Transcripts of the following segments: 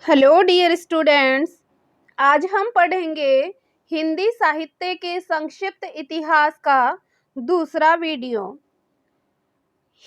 Hello dear students. आज हम पढ़ेंगे हिंदी साहित्य के संक्षिप्त इतिहास का दूसरा वीडियो।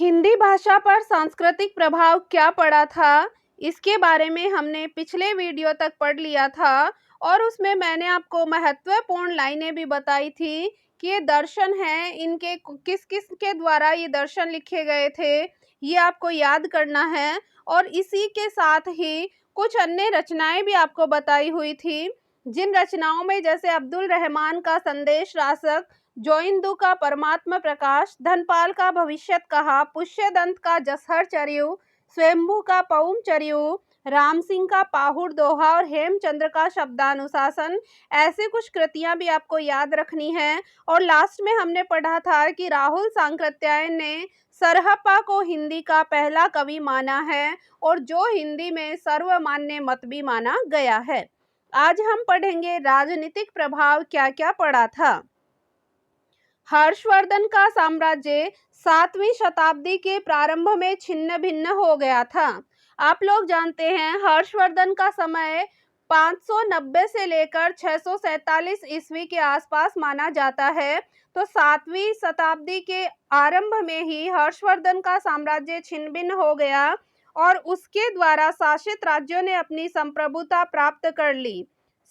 हिंदी भाषा पर सांस्कृतिक प्रभाव क्या पड़ा था, इसके बारे में हमने पिछले वीडियो तक पढ़ लिया था और उसमें मैंने आपको महत्वपूर्ण लाइनें भी बताई थी कि ये दर्शन हैं, इनके किस किस के द्वारा ये दर्शन लिखे गए थे, ये आपको याद करना है। और इसी के साथ ही कुछ अन्य रचनाएं भी आपको बताई हुई थी, जिन रचनाओं में जैसे अब्दुल रहमान का संदेश रासक, जोइंदू का परमात्मा प्रकाश, धनपाल का भविष्यत कहा, पुष्यदंत का जसहर चर्यु, स्वयंभू का पउम चर्यु, राम सिंह का पाहुड़ दोहा और हेमचंद्र का शब्दानुशासन, ऐसे कुछ कृतियां भी आपको याद रखनी है। और लास्ट में हमने पढ़ा था कि राहुल सांकृत्यायन ने सरहप्पा को हिंदी का पहला कवि माना है और जो हिंदी में सर्वमान्य मत भी माना गया है। आज हम पढ़ेंगे राजनीतिक प्रभाव क्या क्या पड़ा था। हर्षवर्धन का साम्राज्य 7वीं शताब्दी के प्रारंभ में छिन्न भिन्न हो गया था। आप लोग जानते हैं हर्षवर्धन का समय 590 से लेकर 647 ईस्वी के आसपास माना जाता है। तो 7वीं शताब्दी के आरंभ में ही हर्षवर्धन का साम्राज्य छिन्न भिन्न हो गया और उसके द्वारा शासित राज्यों ने अपनी संप्रभुता प्राप्त कर ली।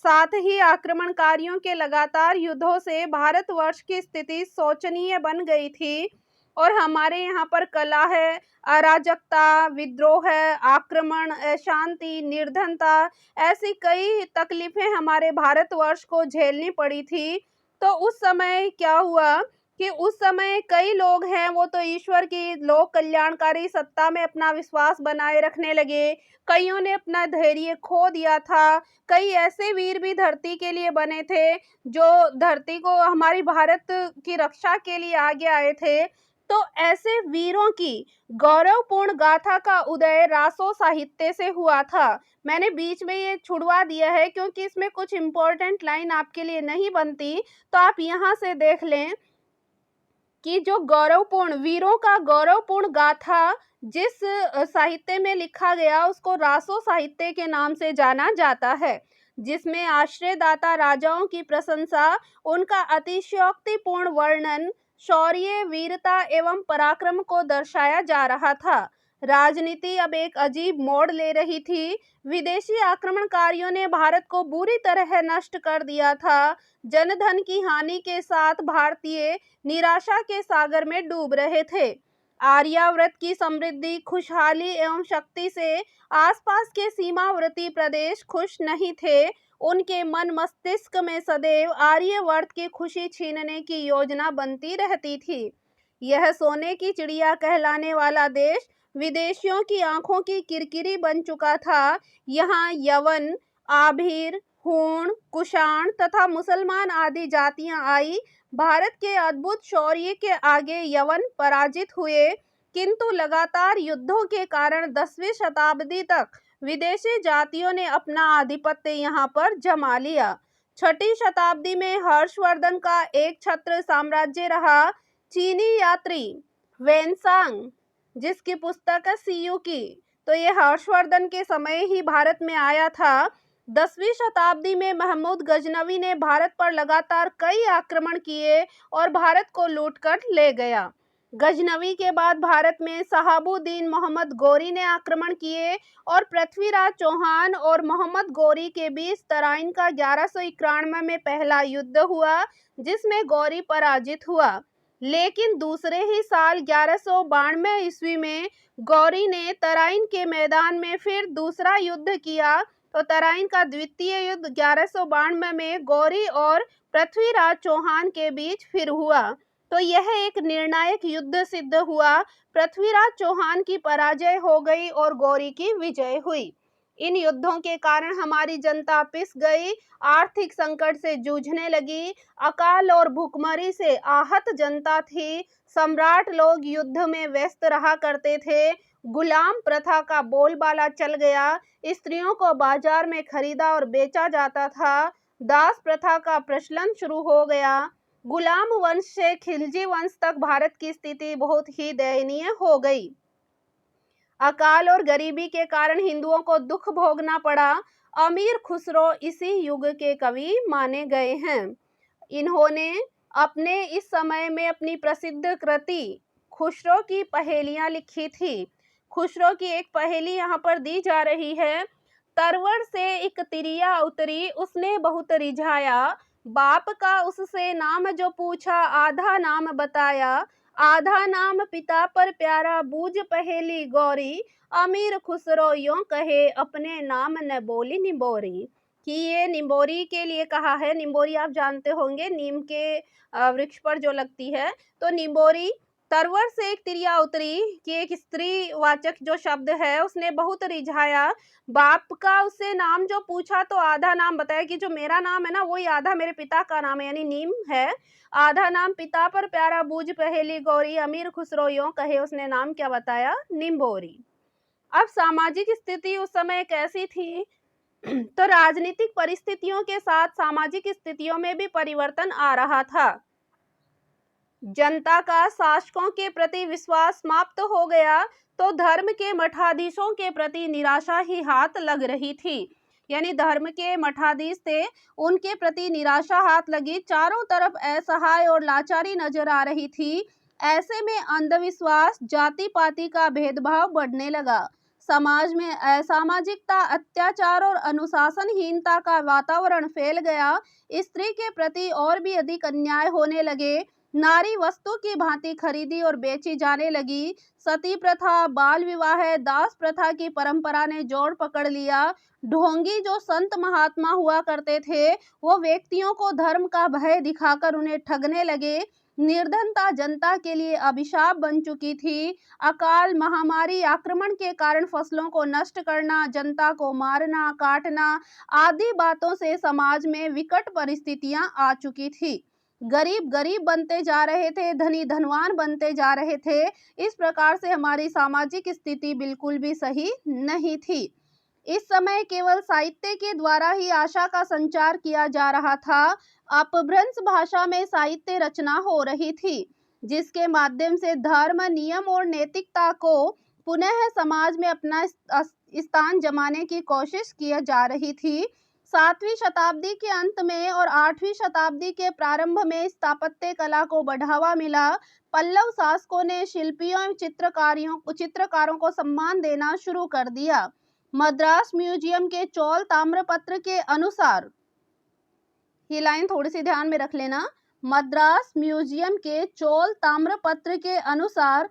साथ ही आक्रमणकारियों के लगातार युद्धों से भारतवर्ष की स्थिति शोचनीय बन गई थी और हमारे यहाँ पर कला है, अराजकता, विद्रोह है, आक्रमण, अशांति, निर्धनता, ऐसी कई तकलीफें हमारे भारतवर्ष को झेलनी पड़ी थी। तो उस समय क्या हुआ कि उस समय कई लोग हैं वो तो ईश्वर की लोक कल्याणकारी सत्ता में अपना विश्वास बनाए रखने लगे, कईयों ने अपना धैर्य खो दिया था, कई ऐसे वीर भी धरती के लिए बने थे जो धरती को, हमारी भारत की रक्षा के लिए आगे आए थे। तो ऐसे वीरों की गौरवपूर्ण गाथा का उदय रासो साहित्य से हुआ था। मैंने बीच में ये छुड़वा दिया है क्योंकि इसमें कुछ इम्पोर्टेंट लाइन आपके लिए नहीं बनती, तो आप यहाँ से देख लें कि जो गौरवपूर्ण वीरों का गौरवपूर्ण गाथा जिस साहित्य में लिखा गया उसको रासो साहित्य के नाम से जाना जाता है, जिसमें आश्रयदाता राजाओं की प्रशंसा, उनका अतिशयोक्तिपूर्ण वर्णन, शौर्य, वीरता एवं पराक्रम को दर्शाया जा रहा था। राजनीति अब एक अजीब मोड़ ले रही थी। विदेशी आक्रमणकारियों ने भारत को बुरी तरह नष्ट कर दिया था। जनधन की हानि के साथ भारतीय निराशा के सागर में डूब रहे थे। आर्यावर्त की समृद्धि, खुशहाली एवं शक्ति से आसपास के सीमावर्ती प्रदेश खुश नहीं थे। उनके मन मस्तिष्क में सदैव आर्यावर्त की खुशी छीनने की योजना बनती रहती थी। यह सोने की चिड़िया कहलाने वाला देश विदेशियों की आंखों की किरकिरी बन चुका था। यहाँ यवन, आभीर, हूण, कुषाण तथा मुसलमान आदि जातियां आई। भारत के अद्भुत शौर्य के आगे यवन पराजित हुए, किंतु लगातार युद्धों के कारण 10वीं शताब्दी तक विदेशी जातियों ने अपना आधिपत्य यहाँ पर जमा लिया। 6ठी शताब्दी में हर्षवर्धन का एक छत्र साम्राज्य रहा। चीनी यात्री वेनसांग, जिसकी पुस्तक है सीयू की, तो ये हर्षवर्धन के समय ही भारत में आया था। 10वीं शताब्दी में महमूद गजनवी ने भारत पर लगातार कई आक्रमण किए और भारत को लूटकर ले गया। गजनवी के बाद भारत में शहाबुद्दीन मोहम्मद गौरी ने आक्रमण किए और पृथ्वीराज चौहान और मोहम्मद गौरी के बीच तराइन का 1191 में पहला युद्ध हुआ, जिसमें गौरी पराजित हुआ। लेकिन दूसरे ही साल 1192 ईस्वी में गौरी ने तराइन के मैदान में फिर दूसरा युद्ध किया। तो तराइन का द्वितीय युद्ध 1192 में गौरी और पृथ्वीराज चौहान के बीच फिर हुआ। तो यह एक निर्णायक युद्ध सिद्ध हुआ। पृथ्वीराज चौहान की पराजय हो गई और गौरी की विजय हुई। इन युद्धों के कारण हमारी जनता पिस गई, आर्थिक संकट से जूझने लगी, अकाल और भूखमरी से आहत जनता थी। सम्राट लोग युद्ध में व्यस्त रहा करते थे। गुलाम प्रथा का बोलबाला चल गया। स्त्रियों को बाजार में खरीदा और बेचा जाता था। दास प्रथा का प्रचलन शुरू हो गया। गुलाम वंश से खिलजी वंश तक भारत की स्थिति बहुत ही दयनीय हो गई। अकाल और गरीबी के कारण हिंदुओं को दुख भोगना पड़ा। अमीर खुसरो इसी युग के कवि माने गए हैं। इन्होंने अपने इस समय में अपनी प्रसिद्ध कृति खुसरो की पहेलियां लिखी थी। खुसरो की एक पहेली यहाँ पर दी जा रही है। तरवर से एक तिरिया उतरी, उसने बहुत रिझाया, बाप का उससे नाम जो पूछा, आधा नाम बताया, आधा नाम पिता पर प्यारा, बूझ पहेली गौरी, अमीर खुसरो यों कहे, अपने नाम न बोली निबोरी। कि ये निम्बोरी के लिए कहा है। निम्बोरी आप जानते होंगे, नीम के वृक्ष पर जो लगती है। तो निम्बोरी, तरवर से एक तिरिया उतरी कि एक स्त्री वाचक जो शब्द है, उसने बहुत रिझाया, बाप का उससे नाम जो पूछा तो आधा नाम बताया कि जो मेरा नाम है ना वही आधा मेरे पिता का नाम है, यानी नीम है। आधा नाम पिता पर प्यारा, बूझ पहेली गौरी, अमीर खुसरो यों कहे, उसने नाम क्या बताया, निम्बोरी। अब सामाजिक स्थिति उस समय कैसी थी? तो राजनीतिक परिस्थितियों के साथ सामाजिक स्थितियों में भी परिवर्तन आ रहा था। जनता का शासकों के प्रति विश्वास समाप्त हो गया, तो धर्म के मठाधीशों के प्रति निराशा ही हाथ लग रही थी। यानी धर्म के मठाधीश थे, उनके प्रति निराशा हाथ लगी। चारों तरफ असहाय और लाचारी नजर आ रही थी। ऐसे में अंधविश्वास, जाति पाति का भेदभाव बढ़ने लगा। समाज में असामाजिकता, अत्याचार और अनुशासनहीनता का वातावरण फैल गया। स्त्री के प्रति और भी अधिक अन्याय होने लगे। नारी वस्तु की भांति खरीदी और बेची जाने लगी। सती प्रथा, बाल विवाह, दास प्रथा की परंपरा ने जोर पकड़ लिया। ढोंगी जो संत महात्मा हुआ करते थे, वो व्यक्तियों को धर्म का भय दिखाकर उन्हें ठगने लगे। निर्धनता जनता के लिए अभिशाप बन चुकी थी। अकाल, महामारी, आक्रमण के कारण फसलों को नष्ट करना, जनता को मारना, काटना आदि बातों से समाज में विकट परिस्थितियां आ चुकी थी। गरीब गरीब बनते जा रहे थे, धनी धनवान बनते जा रहे थे। इस प्रकार से हमारी सामाजिक स्थिति बिल्कुल भी सही नहीं थी। इस समय केवल साहित्य के द्वारा ही आशा का संचार किया जा रहा था। अपभ्रंश भाषा में साहित्य रचना हो रही थी, जिसके माध्यम से धर्म, नियम और नैतिकता को पुनः समाज में अपना स्थान जमाने की कोशिश की जा रही थी। 7वीं शताब्दी के अंत में और 8वीं शताब्दी के प्रारंभ में स्थापत्य कला को बढ़ावा मिला। पल्लव शासकों ने शिल्पियों एवं चित्रकारों को सम्मान देना शुरू कर दिया। मद्रास म्यूजियम के चोल ताम्रपत्र के अनुसार, ये लाइन थोड़ी सी ध्यान में रख लेना, मद्रास म्यूजियम के चोल ताम्रपत्र के अनुसार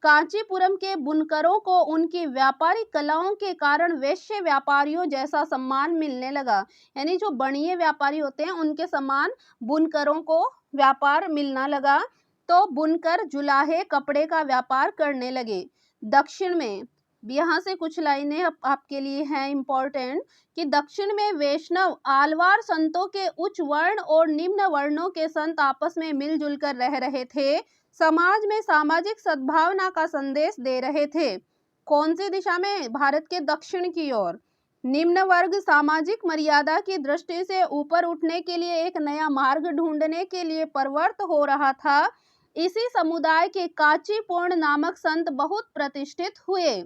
कांचीपुरम के बुनकरों को उनकी व्यापारिक कलाओं के कारण वैश्य व्यापारियों जैसा सम्मान मिलने लगा। यानी जो बणिये व्यापारी होते हैं, उनके समान बुनकरों को व्यापार मिलना लगा। तो बुनकर जुलाहे कपड़े का व्यापार करने लगे। दक्षिण में, यहाँ से कुछ लाइनें आपके लिए हैं इम्पोर्टेंट, कि दक्षिण में वैष्णव आलवार संतों के उच्च वर्ण और निम्न वर्णों के संत आपस में मिलजुल कर रह रहे थे। समाज में सामाजिक सद्भावना का संदेश दे रहे थे। कौन सी दिशा में? भारत के दक्षिण की ओर। निम्न वर्ग सामाजिक मर्यादा की दृष्टि से ऊपर उठने के लिए एक नया मार्ग ढूंढने के लिए प्रवृत्त हो रहा था। इसी समुदाय के कांचीपुरम नामक संत बहुत प्रतिष्ठित हुए।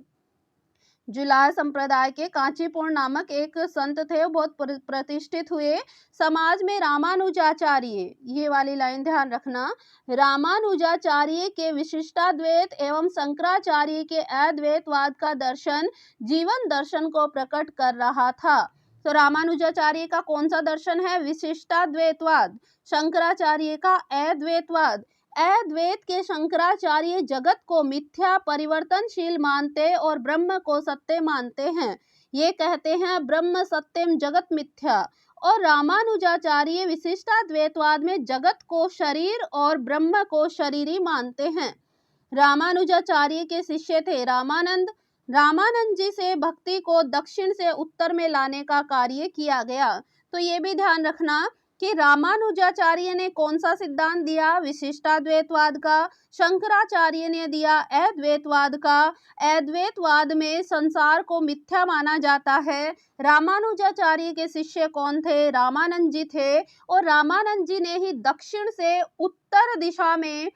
जुलाह संप्रदाय के कांचीपुरम नामक एक संत थे, वो बहुत प्रतिष्ठित हुए। समाज में रामानुजाचार्य, ये वाली लाइन ध्यान रखना, रामानुजाचार्य के विशिष्टाद्वैत एवं शंकराचार्य के अद्वैतवाद का दर्शन जीवन दर्शन को प्रकट कर रहा था। तो रामानुजाचार्य का कौन सा दर्शन है? विशिष्टाद्वैतवाद। शंकराचार्य का अद्वैतवाद। अद्वैत के शंकराचार्य जगत को मिथ्या, परिवर्तनशील मानते और ब्रह्म को सत्य मानते हैं। ये कहते हैं ब्रह्म सत्यम जगत मिथ्या। और रामानुजाचार्य विशिष्टाद्वैतवाद में जगत को शरीर और ब्रह्म को शरीरी मानते हैं। रामानुजाचार्य के शिष्य थे रामानंद। रामानंद जी से भक्ति को दक्षिण से उत्तर में लाने का कार्य किया गया। तो ये भी ध्यान रखना कि रामानुजाचार्य ने कौन सा सिद्धांत दिया? विशिष्टाद्वैतवाद का। शंकराचार्य ने दिया अद्वैतवाद का। अद्वैतवाद में संसार को मिथ्या माना जाता है। रामानुजाचार्य के शिष्य कौन थे? रामानंद जी थे। और रामानंद जी ने ही दक्षिण से उत्तर दिशा में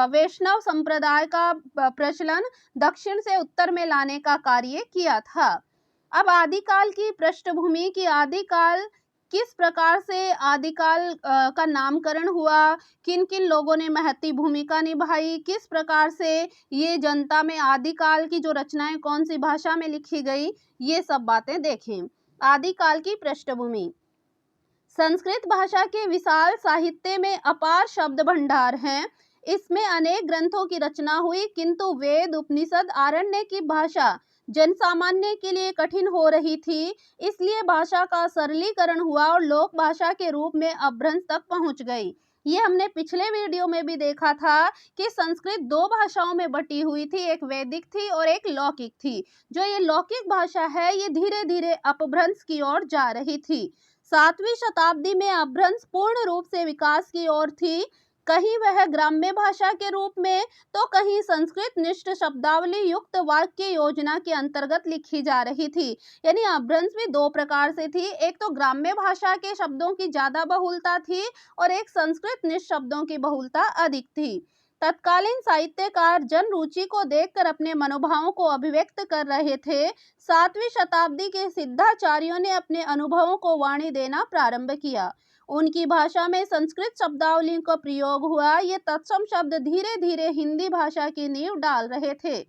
वैष्णव संप्रदाय का प्रचलन दक्षिण से उत्तर में लाने का कार्य किया था। अब आदिकाल की पृष्ठभूमि की आदिकाल किस प्रकार से आदिकाल का नामकरण हुआ, किन किन लोगों ने महती भूमिका निभाई, किस प्रकार से ये जनता में आदिकाल की जो रचनाएं कौन सी भाषा में लिखी गई, ये सब बातें देखें। आदिकाल की पृष्ठभूमि। संस्कृत भाषा के विशाल साहित्य में अपार शब्द भंडार हैं। इसमें अनेक ग्रंथों की रचना हुई, किंतु वेद, उपनिषद, आरण्य की भाषा जनसामान्य के लिए कठिन हो रही थी। इसलिए भाषा का सरलीकरण हुआ और लोक भाषा के रूप में अपभ्रंश तक पहुंच गई। ये हमने पिछले वीडियो में भी देखा था कि संस्कृत दो भाषाओं में बटी हुई थी, एक वैदिक थी और एक लौकिक थी। जो ये लौकिक भाषा है, ये धीरे धीरे अपभ्रंश की ओर जा रही थी। 7वीं शताब्दी में अपभ्रंश पूर्ण रूप से विकास की ओर थी। कहीं वह ग्राम्य भाषा के रूप में, तो कहीं संस्कृत निष्ठ शब्दावली युक्त वाक्य योजना के अंतर्गत लिखी जा रही थी। यानी अपभ्रंश भी दो प्रकार से थी, एक तो ग्राम्य भाषा के शब्दों की ज्यादा बहुलता थी और एक संस्कृत निष्ठ शब्दों की बहुलता अधिक थी। तत्कालीन साहित्यकार जन रुचि को देखकर अपने मनोभावों को अभिव्यक्त कर रहे थे। 7वीं शताब्दी के सिद्धाचार्यों ने अपने अनुभवों को वाणी देना प्रारंभ किया। उनकी भाषा में संस्कृत शब्दावली का प्रयोग हुआ। ये तत्सम शब्द धीरे धीरे हिंदी भाषा की नींव डाल रहे थे।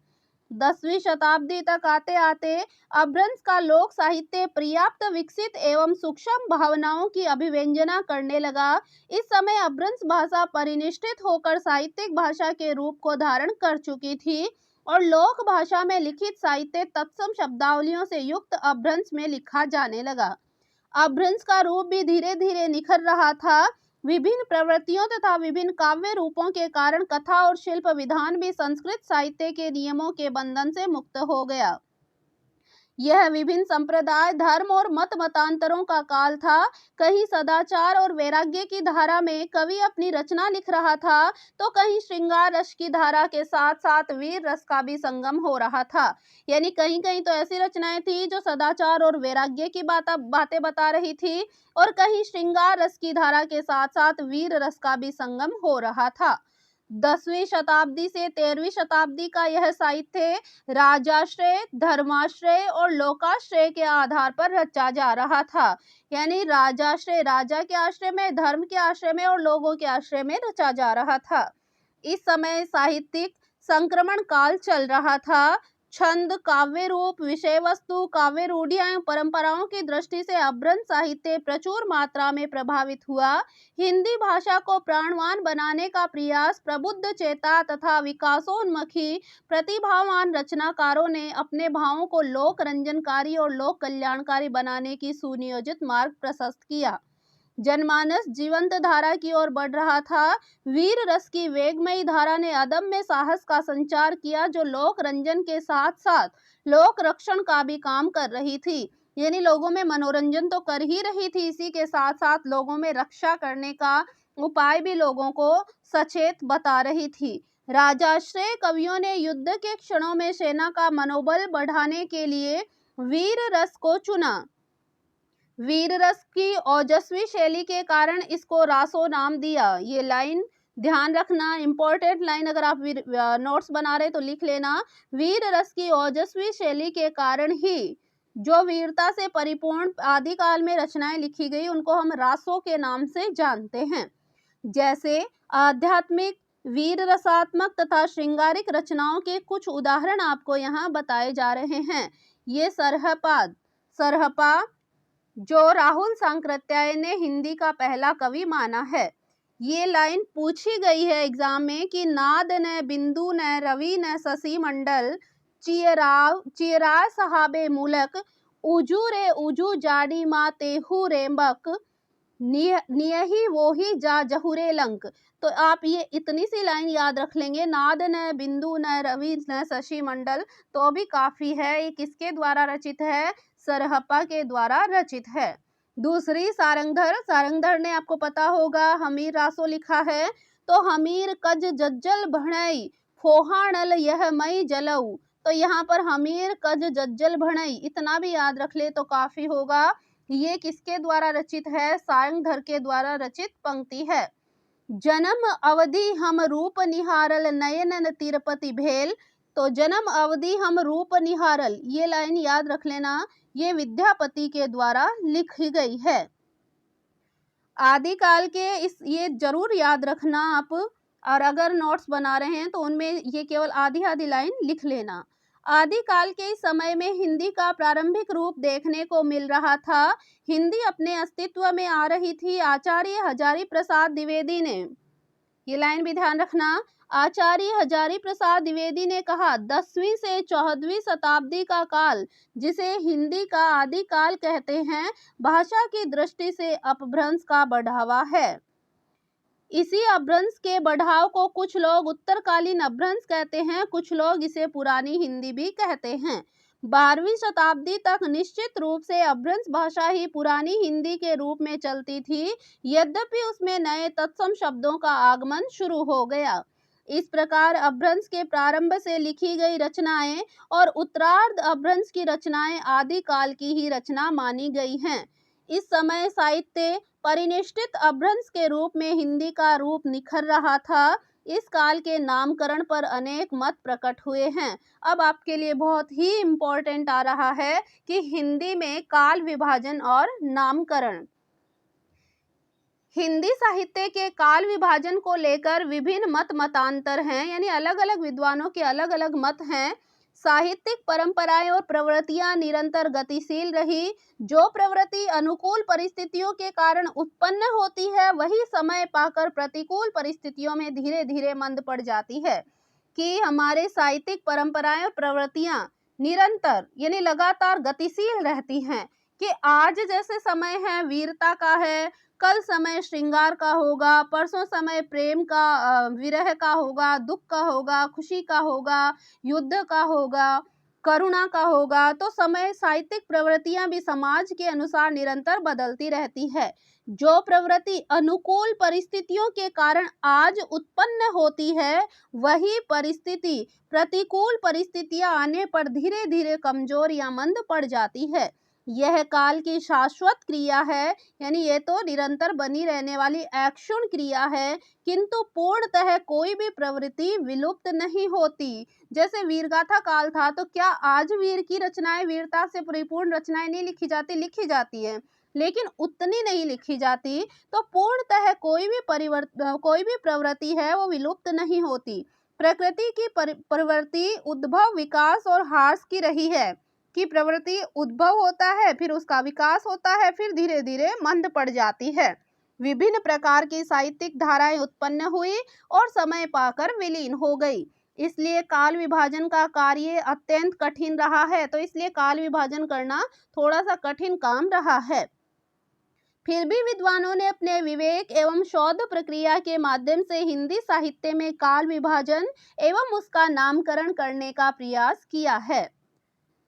10वीं शताब्दी तक आते आते अपभ्रंश का लोक साहित्य पर्याप्त विकसित एवं सूक्ष्म भावनाओं की अभिव्यंजना करने लगा। इस समय अपभ्रंश भाषा परिनिष्ठित होकर साहित्यिक भाषा के रूप को धारण कर चुकी थी और लोक भाषा में लिखित साहित्य तत्सम शब्दावलियों से युक्त अपभ्रंश में लिखा जाने लगा। अपभ्रंश का रूप भी धीरे धीरे निखर रहा था। विभिन्न प्रवृत्तियों तथा विभिन्न काव्य रूपों के कारण कथा और शिल्प विधान भी संस्कृत साहित्य के नियमों के बंधन से मुक्त हो गया। यह विभिन्न संप्रदाय, धर्म और मतांतरों का काल था। कहीं सदाचार और वैराग्य की धारा में कवि अपनी रचना लिख रहा था, तो कहीं श्रृंगार रस की धारा के साथ साथ वीर रस का भी संगम हो रहा था। यानी कहीं कहीं तो ऐसी रचनाएं थी जो सदाचार और वैराग्य की बातें बता रही थी और कहीं श्रृंगार रस की धारा के साथ साथ वीर रस का भी संगम हो रहा था। 10वीं शताब्दी से 13वीं शताब्दी का यह साहित्य राजाश्रय, धर्माश्रय और लोकाश्रय के आधार पर रचा जा रहा था। यानी राजाश्रय, राजा के आश्रय में, धर्म के आश्रय में और लोगों के आश्रय में रचा जा रहा था। इस समय साहित्यिक संक्रमण काल चल रहा था। छंद, काव्य रूप, विषय वस्तु, काव्य रूढ़ियां, परंपराओं की दृष्टि से अपभ्रंश साहित्य प्रचुर मात्रा में प्रभावित हुआ। हिंदी भाषा को प्राणवान बनाने का प्रयास प्रबुद्ध चेता तथा विकासोन्मुखी प्रतिभावान रचनाकारों ने अपने भावों को लोक रंजनकारी और लोक कल्याणकारी बनाने की सुनियोजित मार्ग प्रशस्त किया। जनमानस जीवंत धारा की ओर बढ़ रहा था। वीर रस की वेगमयी धारा ने अदम्य साहस का संचार किया, जो लोक रंजन के साथ साथ लोक रक्षण का भी काम कर रही थी। यानी लोगों में मनोरंजन तो कर ही रही थी, इसी के साथ साथ लोगों में रक्षा करने का उपाय भी लोगों को सचेत बता रही थी। राजाश्रय कवियों ने युद्ध के क्षणों में सेना का मनोबल बढ़ाने के लिए वीर रस को चुना। वीर रस की ओजस्वी शैली के कारण इसको रासो नाम दिया। ये लाइन ध्यान रखना, इंपॉर्टेंट लाइन, अगर आप नोट्स बना रहे तो लिख लेना। वीर रस की ओजस्वी शैली के कारण ही जो वीरता से परिपूर्ण आदिकाल में रचनाएं लिखी गई, उनको हम रासों के नाम से जानते हैं। जैसे आध्यात्मिक, वीर रसात्मक तथा श्रृंगारिक रचनाओं के कुछ उदाहरण आपको यहाँ बताए जा रहे हैं। ये सरहपा जो राहुल सांकृत्याय ने हिंदी का पहला कवि माना है। ये लाइन पूछी गई है एग्जाम में कि नाद न बिंदु न रवि न शशि मंडल चियरा सहाबे मुलक उजू रे उजू जाडी मा तेहू रे बक नियही वो ही जा जहुरे लंक। तो आप ये इतनी सी लाइन याद रख लेंगे, नाद न बिंदु न रवि न शशि मंडल, तो भी काफी है। ये किसके द्वारा रचित है? सरहपा के द्वारा रचित है। दूसरी सारंगधर ने आपको पता होगा हमीर रासो लिखा है। तो हमीर कज जज्जल भणई फोहाणल यह मई जलऊ, तो यहाँ पर हमीर कज जज्जल भणई इतना भी याद रख ले तो काफी होगा। ये किसके द्वारा रचित है? सारंगधर के द्वारा रचित पंक्ति है। जन्म अवधि हम रूप निहारल नयनन तिरुपति भेल। तो जन्म अवधि हम रूप निहारल, ये लाइन याद रख लेना, ये विद्यापति के द्वारा लिखी गई है। आदिकाल के ये जरूर याद रखना आप, और अगर नोट्स बना रहे हैं तो उनमें ये केवल आधी आधी लाइन लिख लेना। आदिकाल के इस समय में हिंदी का प्रारंभिक रूप देखने को मिल रहा था। हिंदी अपने अस्तित्व में आ रही थी आचार्य हजारी प्रसाद द्विवेदी ने, ये लाइन भी ध्यान रखना, आचार्य हजारी प्रसाद द्विवेदी ने कहा 10वीं से 14वीं शताब्दी का काल, जिसे हिंदी का आदिकाल कहते हैं, भाषा की दृष्टि से अपभ्रंश का बढ़ावा है। इसी अपभ्रंश के बढ़ाव को कुछ लोग उत्तरकालीन अपभ्रंश कहते हैं, कुछ लोग इसे पुरानी हिंदी भी कहते हैं। 12वीं शताब्दी तक निश्चित रूप से अपभ्रंश भाषा ही पुरानी हिंदी के रूप में चलती थी, यद्यपि उसमें नए तत्सम शब्दों का आगमन शुरू हो गया। इस प्रकार अपभ्रंश के प्रारंभ से लिखी गई रचनाएं और उत्तरार्ध अपभ्रंश की रचनाएं आदिकाल की ही रचना मानी गई हैं। इस समय साहित्य परिनिष्ठित अपभ्रंश के रूप में हिंदी का रूप निखर रहा था। इस काल के नामकरण पर अनेक मत प्रकट हुए हैं। अब आपके लिए बहुत ही इम्पोर्टेंट आ रहा है कि हिंदी में काल विभाजन और नामकरण। हिंदी साहित्य के काल विभाजन को लेकर विभिन्न मतांतर हैं, यानी अलग अलग विद्वानों के अलग अलग मत हैं। साहित्यिक परंपराएं और प्रवृत्तियां निरंतर गतिशील रही। जो प्रवृत्ति अनुकूल परिस्थितियों के कारण उत्पन्न होती है, वही समय पाकर प्रतिकूल परिस्थितियों में धीरे धीरे मंद पड़ जाती है। कि हमारे साहित्यिक परंपराएं और प्रवृत्तियां निरंतर यानी लगातार गतिशील रहती हैं, कि आज जैसे समय है वीरता का है, कल समय श्रृंगार का होगा, परसों समय प्रेम का, विरह का होगा, दुख का होगा, खुशी का होगा, युद्ध का होगा, करुणा का होगा। तो समय साहित्यिक प्रवृत्तियां भी समाज के अनुसार निरंतर बदलती रहती है। जो प्रवृत्ति अनुकूल परिस्थितियों के कारण आज उत्पन्न होती है, वही परिस्थिति प्रतिकूल परिस्थितियां आने पर धीरे धीरे कमजोर या मंद पड़ जाती है। यह काल की शाश्वत क्रिया है, यानी ये तो निरंतर बनी रहने वाली अक्षुण्ण क्रिया है, किंतु पूर्णतः कोई भी प्रवृत्ति विलुप्त नहीं होती। जैसे वीरगाथा काल था, तो क्या आज वीर की रचनाएं, वीरता से परिपूर्ण रचनाएं नहीं लिखी जाती? लिखी जाती है, लेकिन उतनी नहीं लिखी जाती। तो पूर्णतः कोई भी प्रवृत्ति है वो विलुप्त नहीं होती। प्रकृति की प्रवृत्ति उद्भव, विकास और ह्रास की रही है, कि प्रवृत्ति उद्भव होता है, फिर उसका विकास होता है, फिर धीरे धीरे मंद पड़ जाती है। विभिन्न प्रकार की साहित्यिक धाराएं उत्पन्न हुई और समय पाकर विलीन हो गई। इसलिए काल विभाजन का कार्य अत्यंत कठिन रहा है। तो इसलिए काल विभाजन करना थोड़ा सा कठिन काम रहा है। फिर भी विद्वानों ने अपने विवेक एवं शोध प्रक्रिया के माध्यम से हिंदी साहित्य में काल विभाजन एवं उसका नामकरण करने का प्रयास किया है।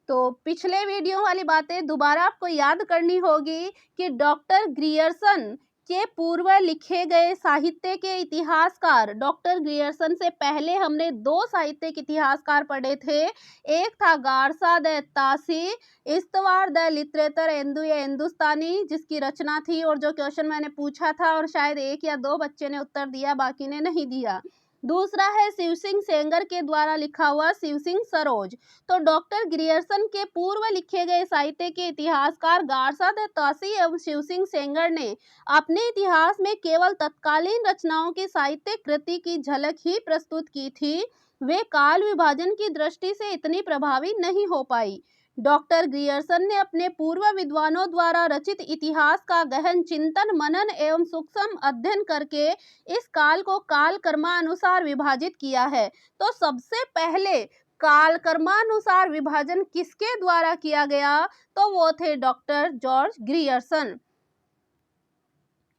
तो पिछले वीडियो वाली बातें दोबारा आपको याद करनी होगी कि डॉक्टर ग्रियर्सन के पूर्व लिखे गए साहित्य के इतिहासकार, डॉक्टर ग्रियर्सन से पहले हमने 2 साहित्यिक इतिहासकार पढ़े थे। एक था गारसा द तासी, इस्तवार द लिटरेचर हिंदुस्तानी, जिसकी रचना थी, और जो क्वेश्चन मैंने पूछा था और शायद 1 या 2 बच्चे ने उत्तर दिया, बाकी ने नहीं दिया। दूसरा है शिव सिंह सेंगर के द्वारा लिखा हुआ शिव सिंह सरोज। तो डॉक्टर ग्रियर्सन के पूर्व लिखे गए साहित्य के इतिहासकार गारसा द तासी एवं शिव सिंह सेंगर ने अपने इतिहास में केवल तत्कालीन रचनाओं की साहित्यिक कृति की झलक ही प्रस्तुत की थी। वे काल विभाजन की दृष्टि से इतनी प्रभावी नहीं हो पाई। डॉक्टर ग्रियर्सन ने अपने पूर्व विद्वानों द्वारा रचित इतिहास का गहन चिंतन, मनन एवं सूक्ष्म अध्ययन करके इस काल को काल कर्मानुसार विभाजित किया है। तो सबसे पहले काल कर्मानुसार विभाजन किसके द्वारा किया गया? तो वो थे डॉक्टर जॉर्ज ग्रियर्सन।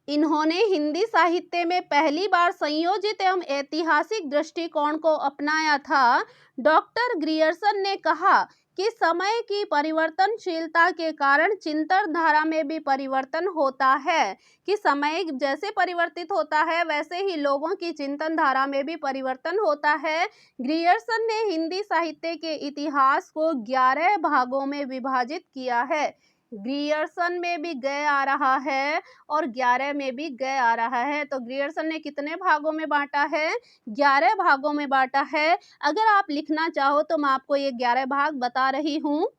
इन्होंने हिंदी साहित्य में पहली बार संयोजित एवं ऐतिहासिक दृष्टिकोण को अपनाया था। डॉक्टर ग्रियर्सन ने कहा कि समय की परिवर्तनशीलता के कारण चिंतन धारा में भी परिवर्तन होता है, कि समय जैसे परिवर्तित होता है वैसे ही लोगों की चिंतन धारा में भी परिवर्तन होता है। ग्रियर्सन ने हिंदी साहित्य के इतिहास को 11 भागों में विभाजित किया है। ग्रियर्सन में भी गए आ रहा है और 11 में भी गए आ रहा है। तो ग्रियर्सन ने कितने भागों में बांटा है? 11 भागों में बांटा है। अगर आप लिखना चाहो तो मैं आपको ये 11 भाग बता रही हूँ।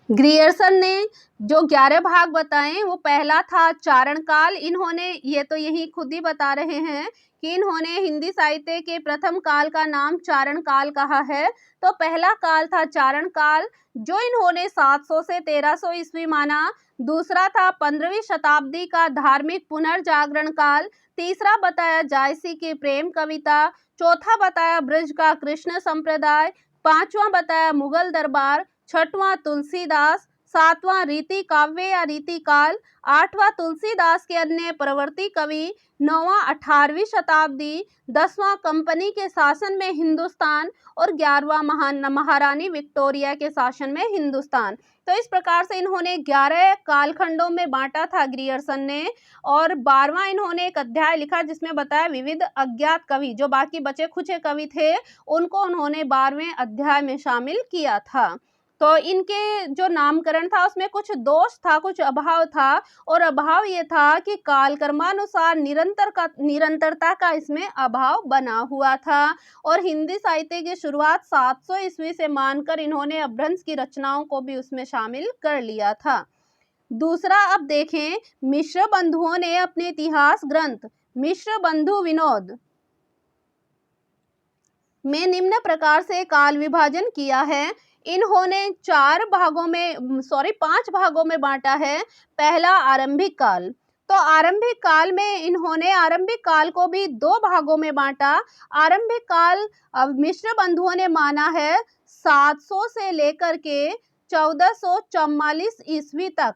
ग्रियर्सन ने जो 11 भाग बताए, वो पहला था चारण काल। इन्होंने, ये तो यही खुद ही बता रहे हैं कि इन्होंने हिंदी साहित्य के प्रथम काल का नाम चारण काल कहा है। तो पहला काल था चारण काल, जो इन्होंने 700 से 1300 ईस्वी माना। दूसरा था 15वीं शताब्दी का धार्मिक पुनर्जागरण काल। तीसरा बताया जायसी की प्रेम कविता। चौथा बताया ब्रज का कृष्ण संप्रदाय। पांचवा बताया मुगल दरबार। छठवां तुलसीदास। सातवां रीति काव्य या रीति काल। आठवां तुलसीदास के अन्य प्रवर्ती कवि। नौवां 18वीं शताब्दी। 10वां कंपनी के शासन में हिंदुस्तान। और 11वां महारानी विक्टोरिया के शासन में हिंदुस्तान। तो इस प्रकार से इन्होंने 11 कालखंडों में बांटा था ग्रियर्सन ने। और 12वां इन्होंने एक अध्याय लिखा जिसमें बताया विविध अज्ञात कवि, जो बाकी बचे खुचे कवि थे, उनको उन्होंने 12वें अध्याय में शामिल किया था। तो इनके जो नामकरण था उसमें कुछ दोष था, कुछ अभाव था। और अभाव ये था कि कालक्रमानुसार निरंतरता का इसमें अभाव बना हुआ था। और हिंदी साहित्य की शुरुआत 700 ईस्वी से मानकर इन्होंने अपभ्रंश की रचनाओं को भी उसमें शामिल कर लिया था। दूसरा, अब देखें, मिश्र बंधुओं ने अपने इतिहास ग्रंथ मिश्र बंधु विनोद में निम्न प्रकार से काल विभाजन किया है। इन्होंने 5 भागों में बांटा है। पहला, आरंभिक काल। तो आरंभिक काल में इन्होंने आरंभिक काल को भी 2 भागों में बांटा। आरंभिक काल मिश्र बंधुओं ने माना है 700 से लेकर के 1444 ईस्वी तक।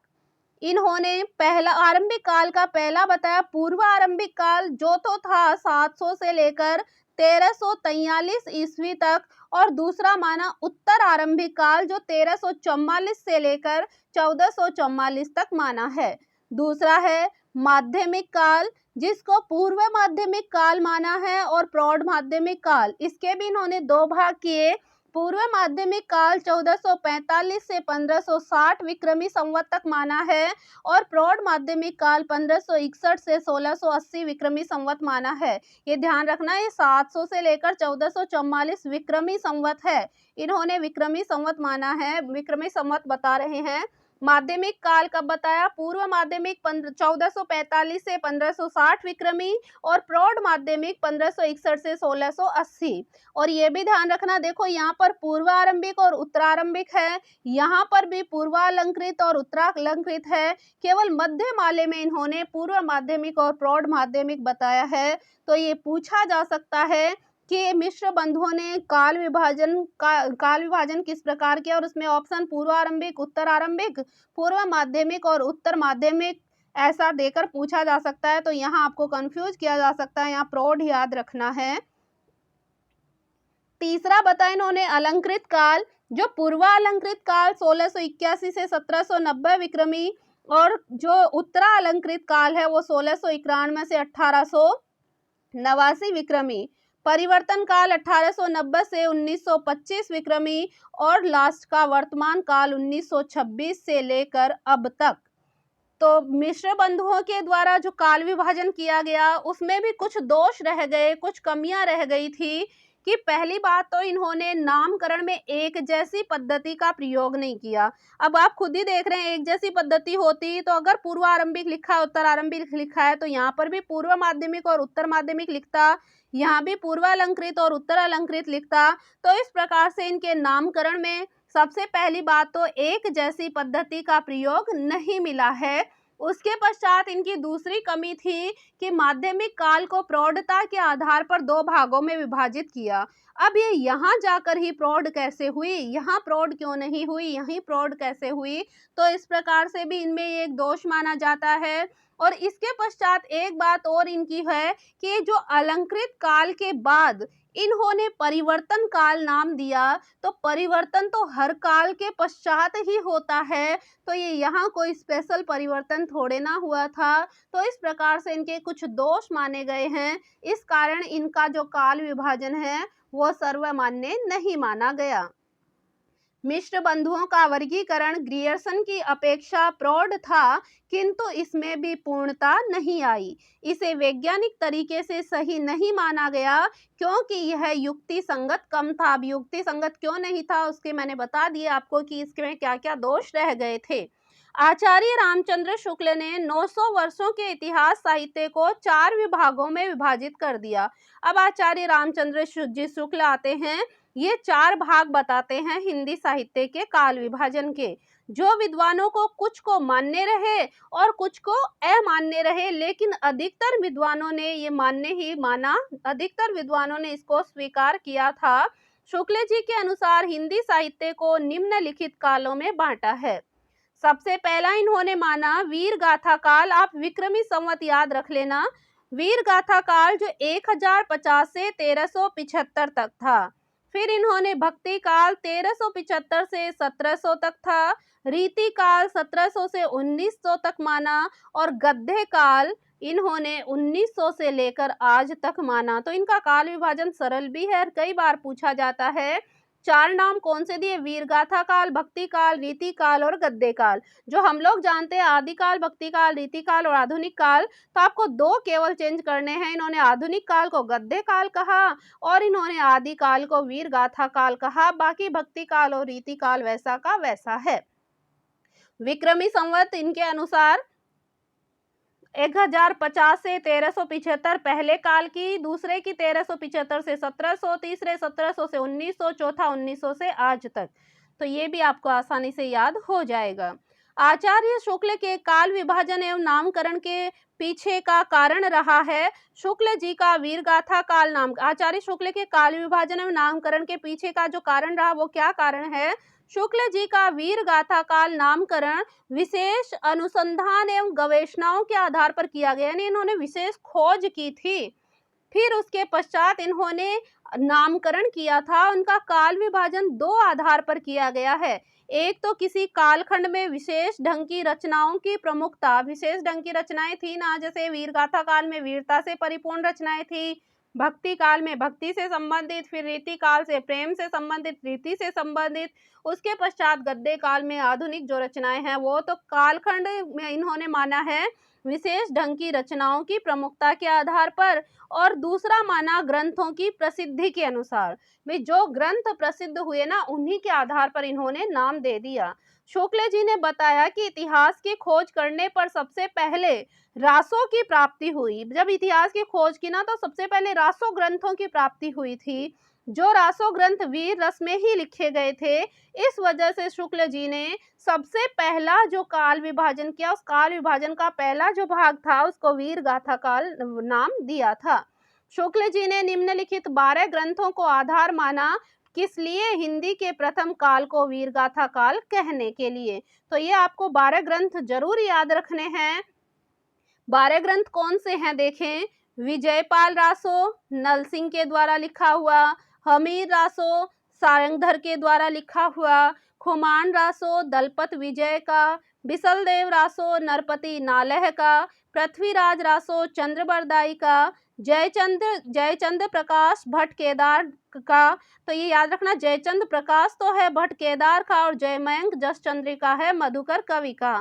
इन्होंने पहला आरंभिक काल का पहला बताया पूर्व आरंभिक काल, जो तो था 700 से लेकर 1343 ईस्वी तक। और दूसरा माना उत्तर आरंभिक काल, जो 1344 से लेकर 1444 तक माना है। दूसरा है माध्यमिक काल, जिसको पूर्व माध्यमिक काल माना है, और प्रौढ़ माध्यमिक काल। इसके भी इन्होंने 2 भाग किए। पूर्व माध्यमिक काल 1445 से 1560 विक्रमी संवत तक माना है। और प्रौढ़ माध्यमिक काल 1561 से 1680 विक्रमी संवत माना है। ये ध्यान रखना, ये 700 से लेकर 1444 विक्रमी संवत है। इन्होंने विक्रमी संवत माना है, विक्रमी संवत बता रहे हैं। माध्यमिक काल कब बताया? पूर्व माध्यमिक 1445 से 1560 विक्रमी, और प्रौढ़ माध्यमिक 1561 से 1680। और ये भी ध्यान रखना, देखो यहाँ पर पूर्वारंभिक और उत्तरारंभिक है, यहाँ पर भी पूर्वालंकृत और उत्तरालंकृत है। केवल मध्य माले में इन्होंने पूर्व माध्यमिक और प्रौढ़ माध्यमिक बताया है। तो ये पूछा जा सकता है कि मिश्र बंधुओं ने काल विभाजन किस प्रकार किया, और उसमें ऑप्शन पूर्वारंभिक, उत्तरारंभिक, पूर्व माध्यमिक और उत्तर माध्यमिक ऐसा देकर पूछा जा सकता है। तो यहाँ आपको कंफ्यूज किया जा सकता है, यहाँ प्रौढ़ याद रखना है। तीसरा बताया इन्होंने अलंकृत काल, जो पूर्वालंकृत काल 1681 से 1790 विक्रमी, और जो उत्तरालंकृत काल है वो 1691 से 1889 विक्रमी। परिवर्तन काल 1890 से 1925 विक्रमी, और लास्ट का वर्तमान काल 1926 से लेकर अब तक। तो मिश्र बंधुओं के द्वारा जो काल विभाजन किया गया उसमें भी कुछ दोष रह गए, कुछ कमियां रह गई थी। कि पहली बात तो इन्होंने नामकरण में एक जैसी पद्धति का प्रयोग नहीं किया। अब आप खुद ही देख रहे हैं, एक जैसी पद्धति होती तो अगर पूर्वारंभिक लिखा है, उत्तरारंभिक लिखा है, तो यहाँ पर भी पूर्व माध्यमिक और उत्तर माध्यमिक लिखता, यहाँ भी पूर्वालंकृत और उत्तरालंकृत लिखता। तो इस प्रकार से इनके नामकरण में सबसे पहली बात तो एक जैसी पद्धति का प्रयोग नहीं मिला है। उसके पश्चात इनकी दूसरी कमी थी कि माध्यमिक काल को प्रौढ़ता के आधार पर 2 भागों में विभाजित किया। अब ये यहाँ जाकर ही प्रौढ़ कैसे हुई, यहाँ प्रौढ़ क्यों नहीं हुई, यहीं प्रौढ़ कैसे हुई? तो इस प्रकार से भी इनमें एक दोष माना जाता है। और इसके पश्चात एक बात और इनकी है कि जो अलंकृत काल के बाद इन्होंने परिवर्तन काल नाम दिया, तो परिवर्तन तो हर काल के पश्चात ही होता है, तो ये यहाँ कोई स्पेशल परिवर्तन थोड़े ना हुआ था। तो इस प्रकार से इनके कुछ दोष माने गए हैं, इस कारण इनका जो काल विभाजन है वो सर्वमान्य नहीं माना गया। मिश्र बंधुओं का वर्गीकरण ग्रियर्सन की अपेक्षा प्रौढ़ था, किंतु इसमें भी पूर्णता नहीं आई। इसे वैज्ञानिक तरीके से सही नहीं माना गया क्योंकि यह युक्ति संगत कम था। अब युक्ति संगत क्यों नहीं था उसके मैंने बता दिया आपको कि इसमें क्या क्या दोष रह गए थे। आचार्य रामचंद्र शुक्ल ने 900 वर्षों के इतिहास साहित्य को 4 विभागों में विभाजित कर दिया। अब आचार्य रामचंद्र जी शुक्ल आते हैं, ये 4 भाग बताते हैं हिंदी साहित्य के काल विभाजन के। जो विद्वानों को कुछ को मान्य रहे और कुछ को अमान्य रहे, लेकिन अधिकतर विद्वानों ने ये मान्य ही माना, अधिकतर विद्वानों ने इसको स्वीकार किया था। शुक्ल जी के अनुसार हिंदी साहित्य को निम्नलिखित कालों में बांटा है। सबसे पहला इन्होंने माना वीर गाथा काल। आप विक्रमी संवत याद रख लेना। वीर गाथा काल जो 1050 से 1375 तक था। फिर इन्होंने भक्ति काल 1375 से 1700 तक था। रीति काल 1700 से 1900 तक माना और गद्य काल इन्होंने 1900 से लेकर आज तक माना। तो इनका काल विभाजन सरल भी है, कई बार पूछा जाता है। 4 नाम कौन से दिए? वीरगाथा काल, भक्ति काल, रीति काल और गद्य काल। जो हम लोग जानते हैं आदिकाल, भक्ति काल, रीति काल और आधुनिक काल, तो आपको 2 केवल चेंज करने हैं। इन्होंने आधुनिक काल को गद्य काल कहा और इन्होंने आदिकाल को वीरगाथा काल कहा। बाकी भक्ति काल और रीति काल वैसा का वैसा है। विक्रमी संवत इनके अनुसार 1050 से 1375 पहले काल की, दूसरे की 1375 से 1700, तीसरे 1700 से 1900, चौथा 1900 से आज तक। तो ये भी आपको आसानी से याद हो जाएगा। आचार्य शुक्ल के काल विभाजन एवं नामकरण के पीछे का कारण रहा है शुक्ल जी का वीरगाथा काल नाम। आचार्य शुक्ल के काल विभाजन एवं नामकरण के पीछे का जो कारण रहा वो क्या कारण है? शुक्ल जी का वीर गाथा काल नामकरण विशेष अनुसंधान एवं गवेषणाओं के आधार पर किया गया, यानी इन्होंने विशेष खोज की थी। फिर उसके पश्चात इन्होंने नामकरण किया था। उनका काल विभाजन 2 आधार पर किया गया है। एक तो किसी कालखंड में विशेष ढंग की रचनाओं की प्रमुखता, विशेष ढंग की रचनाएं थी ना, जैसे वीरगाथा काल में वीरता से परिपूर्ण रचनाएं थी, भक्ति काल में भक्ति से संबंधित, फिर रीति काल से प्रेम से संबंधित, रीति से संबंधित, उसके पश्चात गद्य काल में आधुनिक जो रचनाएं हैं वो तो कालखंड में इन्होंने माना है विशेष ढंग की रचनाओं की प्रमुखता के आधार पर। और दूसरा माना ग्रंथों की प्रसिद्धि के अनुसार, भाई जो ग्रंथ प्रसिद्ध हुए ना उन्हीं के आधार पर इन्होंने नाम दे दिया। शुक्ल जी ने बताया कि इतिहास की खोज करने पर सबसे पहले रासों की प्राप्ति हुई। जब इतिहास की खोज की ना तो सबसे पहले रासों ग्रंथों की प्राप्ति हुई थी, जो रासो ग्रंथ वीर रस में ही लिखे गए थे। इस वजह से शुक्ल जी ने सबसे पहला जो काल विभाजन किया, उस काल विभाजन का पहला जो भाग था उसको वीर गाथा काल नाम दिया था। शुक्ल जी ने निम्नलिखित 12 ग्रंथों को आधार माना, किस लिए? हिंदी के प्रथम काल को वीर गाथा काल कहने के लिए। तो ये आपको 12 ग्रंथ जरूर याद रखने हैं। 12 ग्रंथ कौन से हैं देखें। विजयपाल रासो नल सिंह के द्वारा लिखा हुआ, हमीर रासो सारंगधर के द्वारा लिखा हुआ, खुमान रासो दलपत विजय का, बिसलदेव रासो नरपति नालह का, पृथ्वीराज रासो चंद्रबरदाई का, जयचंद प्रकाश भट्ट केदार का। तो ये याद रखना, जयचंद प्रकाश तो है भट्ट केदार का और जयमयंक जसचंद्रिका है मधुकर कवि का।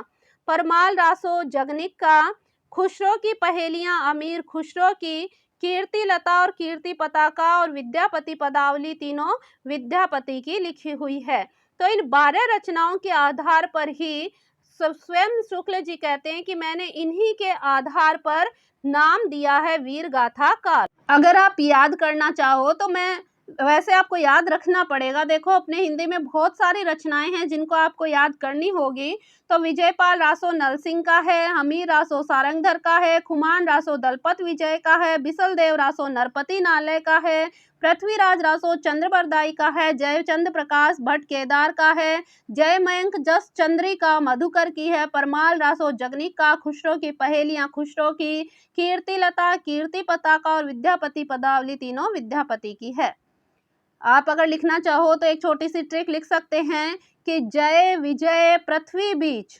परमाल रासो जगनिक का, खुसरो की पहेलियां अमीर खुसरो की, कीर्ति लता और कीर्ति पताका और विद्यापति पदावली तीनों विद्यापति की लिखी हुई है। तो इन 12 रचनाओं के आधार पर ही स्वयं शुक्ल जी कहते हैं कि मैंने इन्हीं के आधार पर नाम दिया है वीर गाथा काल। अगर आप याद करना चाहो तो मैं वैसे आपको याद रखना पड़ेगा। देखो अपने हिंदी में बहुत सारी रचनाएं हैं जिनको आपको याद करनी होगी। तो विजयपाल रासो नल सिंह का है, हमीर रासो सारंगधर का है, खुमान रासो दलपत विजय का है, बिसलदेव रासो नरपति नालय का है, पृथ्वीराज रासो चंद्रबरदाई का है, जयचंद प्रकाश भट्ट केदार का है, जयमयंक जसचंद्रिका मधुकर की है, परमाल रासो जगनिक का, खुसरो की पहेलियां खुसरो की, कीर्ति लता कीर्ति पताका और विद्यापति पदावली तीनों विद्यापति की है। आप अगर लिखना चाहो तो एक छोटी सी ट्रिक लिख सकते हैं कि जय विजय पृथ्वी बीच,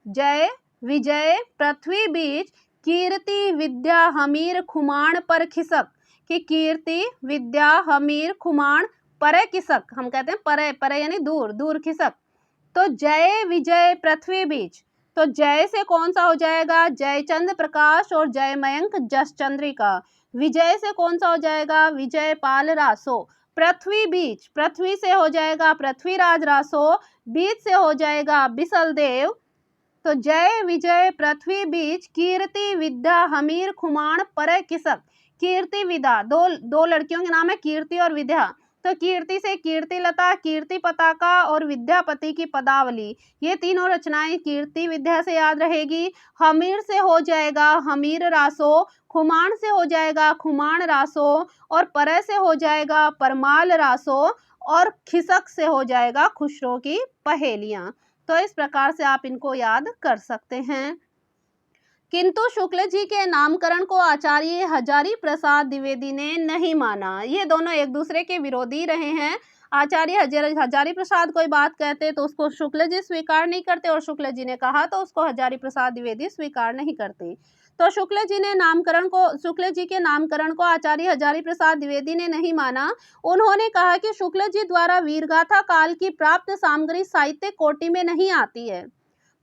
जय विजय पृथ्वी बीच, कीर्ति विद्या हमीर खुमाण पर खिसक, कि कीर्ति विद्या हमीर खुमाण परे किसक, हम कहते हैं परे, परे यानी दूर, दूर खिसक। तो जय विजय पृथ्वी बीच, तो जय से कौन सा हो जाएगा, जयचंद्र प्रकाश और जय मयंक जस चंद्रिका। विजय से कौन सा हो जाएगा, विजय पाल रासो। पृथ्वी बीच, पृथ्वी से हो जाएगा पृथ्वीराज रासो, बीच से हो जाएगा बिसल देव। तो जय विजय पृथ्वी बीच, कीर्ति विद्या हमीर खुमाण परे किसक। कीर्ति विद्या, दो लड़कियों के नाम है कीर्ति और विद्या। तो कीर्ति से कीर्ति लता, कीर्ति पताका और विद्यापति की पदावली, ये तीनों रचनाएं कीर्ति विद्या से याद रहेगी। हमीर से हो जाएगा हमीर रासो, खुमाण से हो जाएगा खुमाण रासो, और परे से हो जाएगा परमाल रासो, और खिसक से हो जाएगा खुसरो की पहेलियां। तो इस प्रकार से आप इनको याद कर सकते हैं। किंतु शुक्ल जी के नामकरण को आचार्य हजारी प्रसाद द्विवेदी ने नहीं माना। ये दोनों एक दूसरे के विरोधी रहे हैं। आचार्य हजारी प्रसाद कोई बात कहते तो उसको शुक्ल जी स्वीकार नहीं करते, और शुक्ल जी ने कहा तो उसको हजारी प्रसाद द्विवेदी स्वीकार नहीं करते। तो शुक्ल जी के नामकरण को आचार्य हजारी प्रसाद द्विवेदी ने नहीं माना। उन्होंने कहा कि शुक्ल जी द्वारा वीरगाथा काल की प्राप्त सामग्री साहित्य कोटि में नहीं आती है।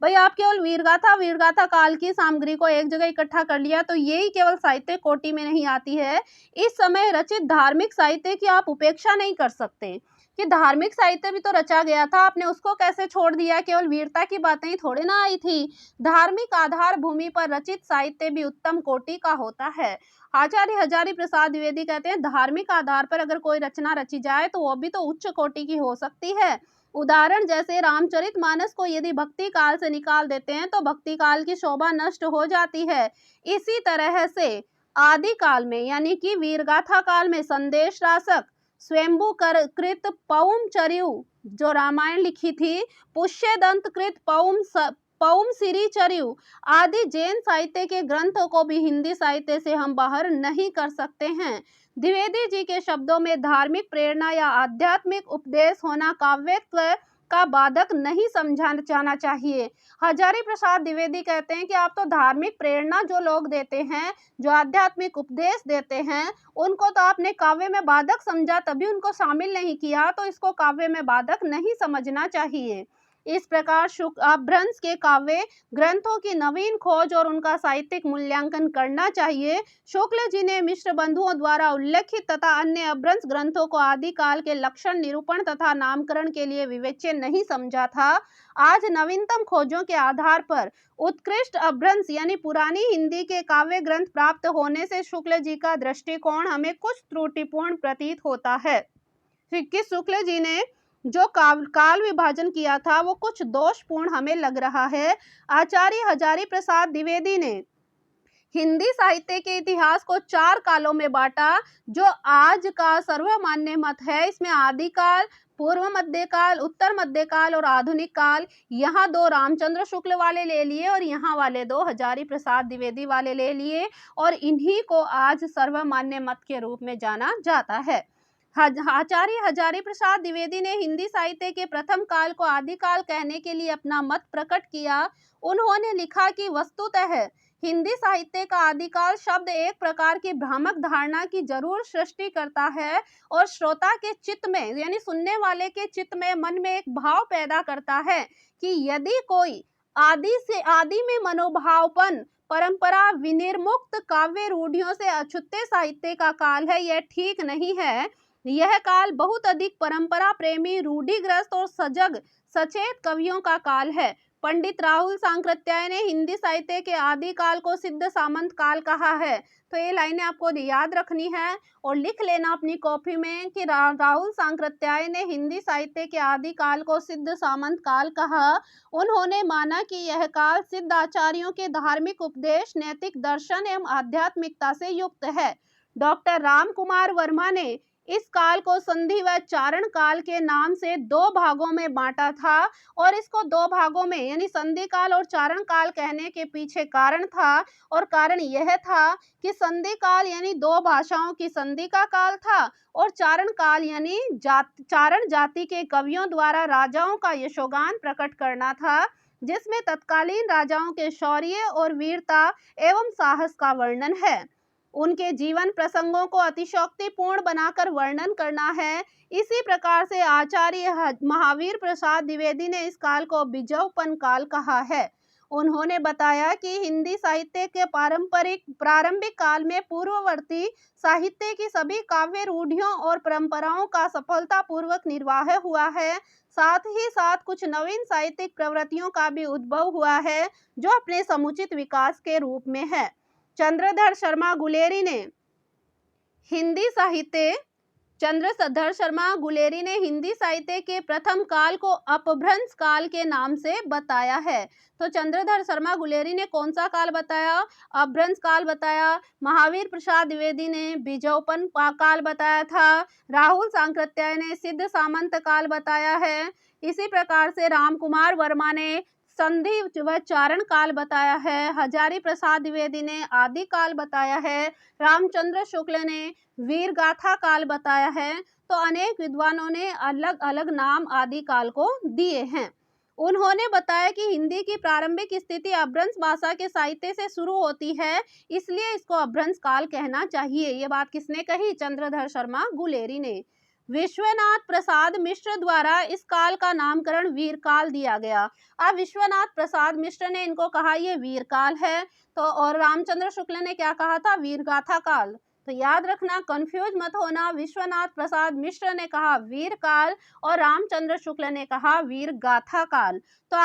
भाई आप केवल वीरगाथा काल की सामग्री को एक जगह इकट्ठा कर लिया तो यही केवल साहित्य कोटि में नहीं आती है। इस समय रचित धार्मिक साहित्य की आप उपेक्षा नहीं कर सकते कि धार्मिक साहित्य भी तो रचा गया था, आपने उसको कैसे छोड़ दिया, केवल वीरता की बातें ही थोड़ी ना आई थी। धार्मिक आधार भूमि पर रचित साहित्य भी उत्तम कोटि का होता है। आचार्य हजारी प्रसाद द्विवेदी कहते हैं धार्मिक आधार पर अगर कोई रचना रची जाए तो वो भी तो उच्च कोटि की हो सकती है। उदाहरण जैसे रामचरितमानस को यदि भक्ति काल से निकाल देते हैं तो भक्ति काल की शोभा नष्ट हो जाती है। इसी तरह से आदि काल में यानी कि वीरगाथा काल में संदेश रासक, स्वयंभू कृत पौम चरियु जो रामायण लिखी थी, पुष्यदंत कृत पौम सिरी चरियु आदि जैन साहित्य के ग्रंथों को भी हिंदी साहित्य से हम बाहर नहीं कर सकते हैं। द्विवेदी जी के शब्दों में धार्मिक प्रेरणा या आध्यात्मिक उपदेश होना काव्यत्व का बाधक नहीं समझा जाना चाहिए। हजारी प्रसाद द्विवेदी कहते हैं कि आप तो धार्मिक प्रेरणा जो लोग देते हैं, जो आध्यात्मिक उपदेश देते हैं, उनको तो आपने काव्य में बाधक समझा, तभी उनको शामिल नहीं किया, तो इसको काव्य में बाधक नहीं समझना चाहिए। इस प्रकार अपभ्रंश के काव्य ग्रंथों की नवीन खोज और उनका साहित्यिक मूल्यांकन करना चाहिए। शुक्ल जी ने मिश्र बंधुओं द्वारा उल्लेखित तथा अन्य अपभ्रंश ग्रंथों को आदिकाल के लक्षण निरूपण तथा नामकरण के लिए विवेच्य नहीं समझा था। आज नवीनतम खोजों के आधार पर उत्कृष्ट अपभ्रंश यानी पुरानी हिंदी के काव्य ग्रंथ प्राप्त होने से शुक्ल जी का दृष्टिकोण हमें कुछ त्रुटिपूर्ण प्रतीत होता है कि शुक्ल जी ने जो काल विभाजन किया था वो कुछ दोषपूर्ण हमें लग रहा है। आचार्य हजारी प्रसाद द्विवेदी ने हिंदी साहित्य के इतिहास को 4 कालों में बांटा, जो आज का सर्वमान्य मत है। इसमें आदिकाल, पूर्व मध्यकाल, उत्तर मध्यकाल और आधुनिक काल। यहाँ 2 रामचंद्र शुक्ल वाले ले लिए और यहाँ वाले 2 हजारी प्रसाद द्विवेदी वाले ले लिए, और इन्हीं को आज सर्वमान्य मत के रूप में जाना जाता है। आचार्य हजारी प्रसाद द्विवेदी ने हिंदी साहित्य के प्रथम काल को आदिकाल कहने के लिए अपना मत प्रकट किया। उन्होंने लिखा कि वस्तुतः हिंदी साहित्य का आदिकाल शब्द एक प्रकार की भ्रामक धारणा की जरूर सृष्टि करता है और श्रोता के चित्त में यानी सुनने वाले के चित्त में मन में एक भाव पैदा करता है कि यदि कोई आदि में मनोभावपन परंपरा विनिर्मुक्त काव्य रूढ़ियों से अछूते साहित्य का काल है, यह ठीक नहीं है। यह काल बहुत अधिक परंपरा प्रेमी, रूढ़िग्रस्त और सजग सचेत कवियों का काल है। पंडित राहुल सांकृत्याय ने हिंदी साहित्य के आदि काल को सिद्ध सामंत काल कहा है। तो ये लाइनें आपको याद रखनी है और लिख लेना अपनी कॉपी में कि राहुल सांकृत्याय ने हिंदी साहित्य के आदि काल को सिद्ध सामंत काल कहा। उन्होंने माना कि यह काल सिद्ध आचार्यों के धार्मिक उपदेश, नैतिक दर्शन एवं आध्यात्मिकता से युक्त है। डॉक्टर राम कुमार वर्मा ने इस काल को संधि व चारण काल के नाम से 2 भागों में बांटा था, और इसको 2 भागों में यानी संधि काल और चारण काल कहने के पीछे कारण था, और कारण यह था कि संधि काल यानी 2 भाषाओं की संधि का काल था, और चारण काल यानी चारण जाति के कवियों द्वारा राजाओं का यशोगान प्रकट करना था, जिसमें तत्कालीन राजाओं के शौर्य और वीरता एवं साहस का वर्णन है। उनके जीवन प्रसंगों को अतिशयोक्तिपूर्ण बनाकर वर्णन करना है। इसी प्रकार से आचार्य महावीर प्रसाद द्विवेदी ने इस काल को बिजौपन काल कहा है। उन्होंने बताया कि हिंदी साहित्य के प्रारंभिक काल में पूर्ववर्ती साहित्य की सभी काव्य रूढ़ियों और परंपराओं का सफलतापूर्वक निर्वाह हुआ है। साथ ही साथ कुछ नवीन साहित्यिक प्रवृत्तियों का भी उद्भव हुआ है, जो अपने समुचित विकास के रूप में है। चंद्रधर शर्मा गुलेरी ने हिंदी साहित्य के प्रथम काल को अपभ्रंश काल के नाम से बताया है। तो चंद्रधर शर्मा गुलेरी ने कौन सा काल बताया? अपभ्रंश काल बताया। महावीर प्रसाद द्विवेदी ने बिजौपन काल बताया था। राहुल सांकृत्याय ने सिद्ध सामंत काल बताया है। इसी प्रकार से रामकुमार वर्मा ने संधि व चारण काल बताया है। हजारी प्रसाद द्विवेदी ने आदि काल बताया है। रामचंद्र शुक्ल ने वीर गाथा काल बताया है। तो अनेक विद्वानों ने अलग अलग नाम आदि काल को दिए हैं। उन्होंने बताया कि हिंदी की प्रारंभिक स्थिति अपभ्रंश भाषा के साहित्य से शुरू होती है, इसलिए इसको अपभ्रंश काल कहना चाहिए। ये बात किसने कही? चंद्रधर शर्मा गुलेरी ने। विश्वनाथ प्रसाद मिश्र द्वारा इस काल का नामकरण वीर काल दिया गया। अब विश्वनाथ प्रसाद मिश्र ने इनको कहा ये वीर काल है, तो और रामचंद्र शुक्ल ने क्या कहा था? वीर गाथा काल। तो याद रखना, कंफ्यूज मत होना। विश्वनाथ प्रसाद मिश्र ने कहा वीर काल और रामचंद्र शुक्ल ने कहा वीर गाथा काल। तो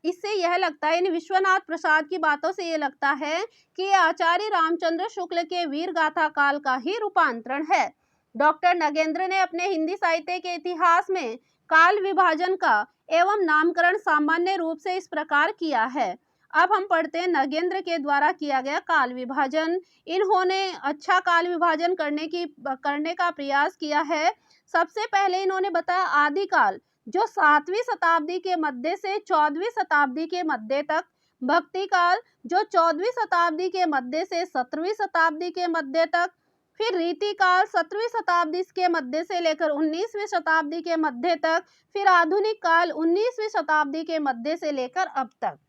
इससे यह लगता है, इन विश्वनाथ प्रसाद की बातों से ये लगता है कि आचार्य रामचंद्र शुक्ल के वीर गाथा काल का ही रूपांतरण है। डॉक्टर नगेंद्र ने अपने हिंदी साहित्य के इतिहास में काल विभाजन का एवं नामकरण सामान्य रूप से इस प्रकार किया है। अब हम पढ़ते हैं नगेंद्र के द्वारा किया गया काल विभाजन। इन्होंने अच्छा काल विभाजन करने का प्रयास किया है। सबसे पहले इन्होंने बताया आदि काल, जो 7वीं शताब्दी के मध्य से 14वीं शताब्दी के मध्य तक, भक्ति काल, जो 14वीं शताब्दी के मध्य से 17वीं शताब्दी के मध्य तक, फिर रीति काल 17वीं शताब्दी के मध्य से लेकर 19वीं शताब्दी के मध्य तक, फिर आधुनिक काल 19वीं शताब्दी के मध्य से लेकर अब तक।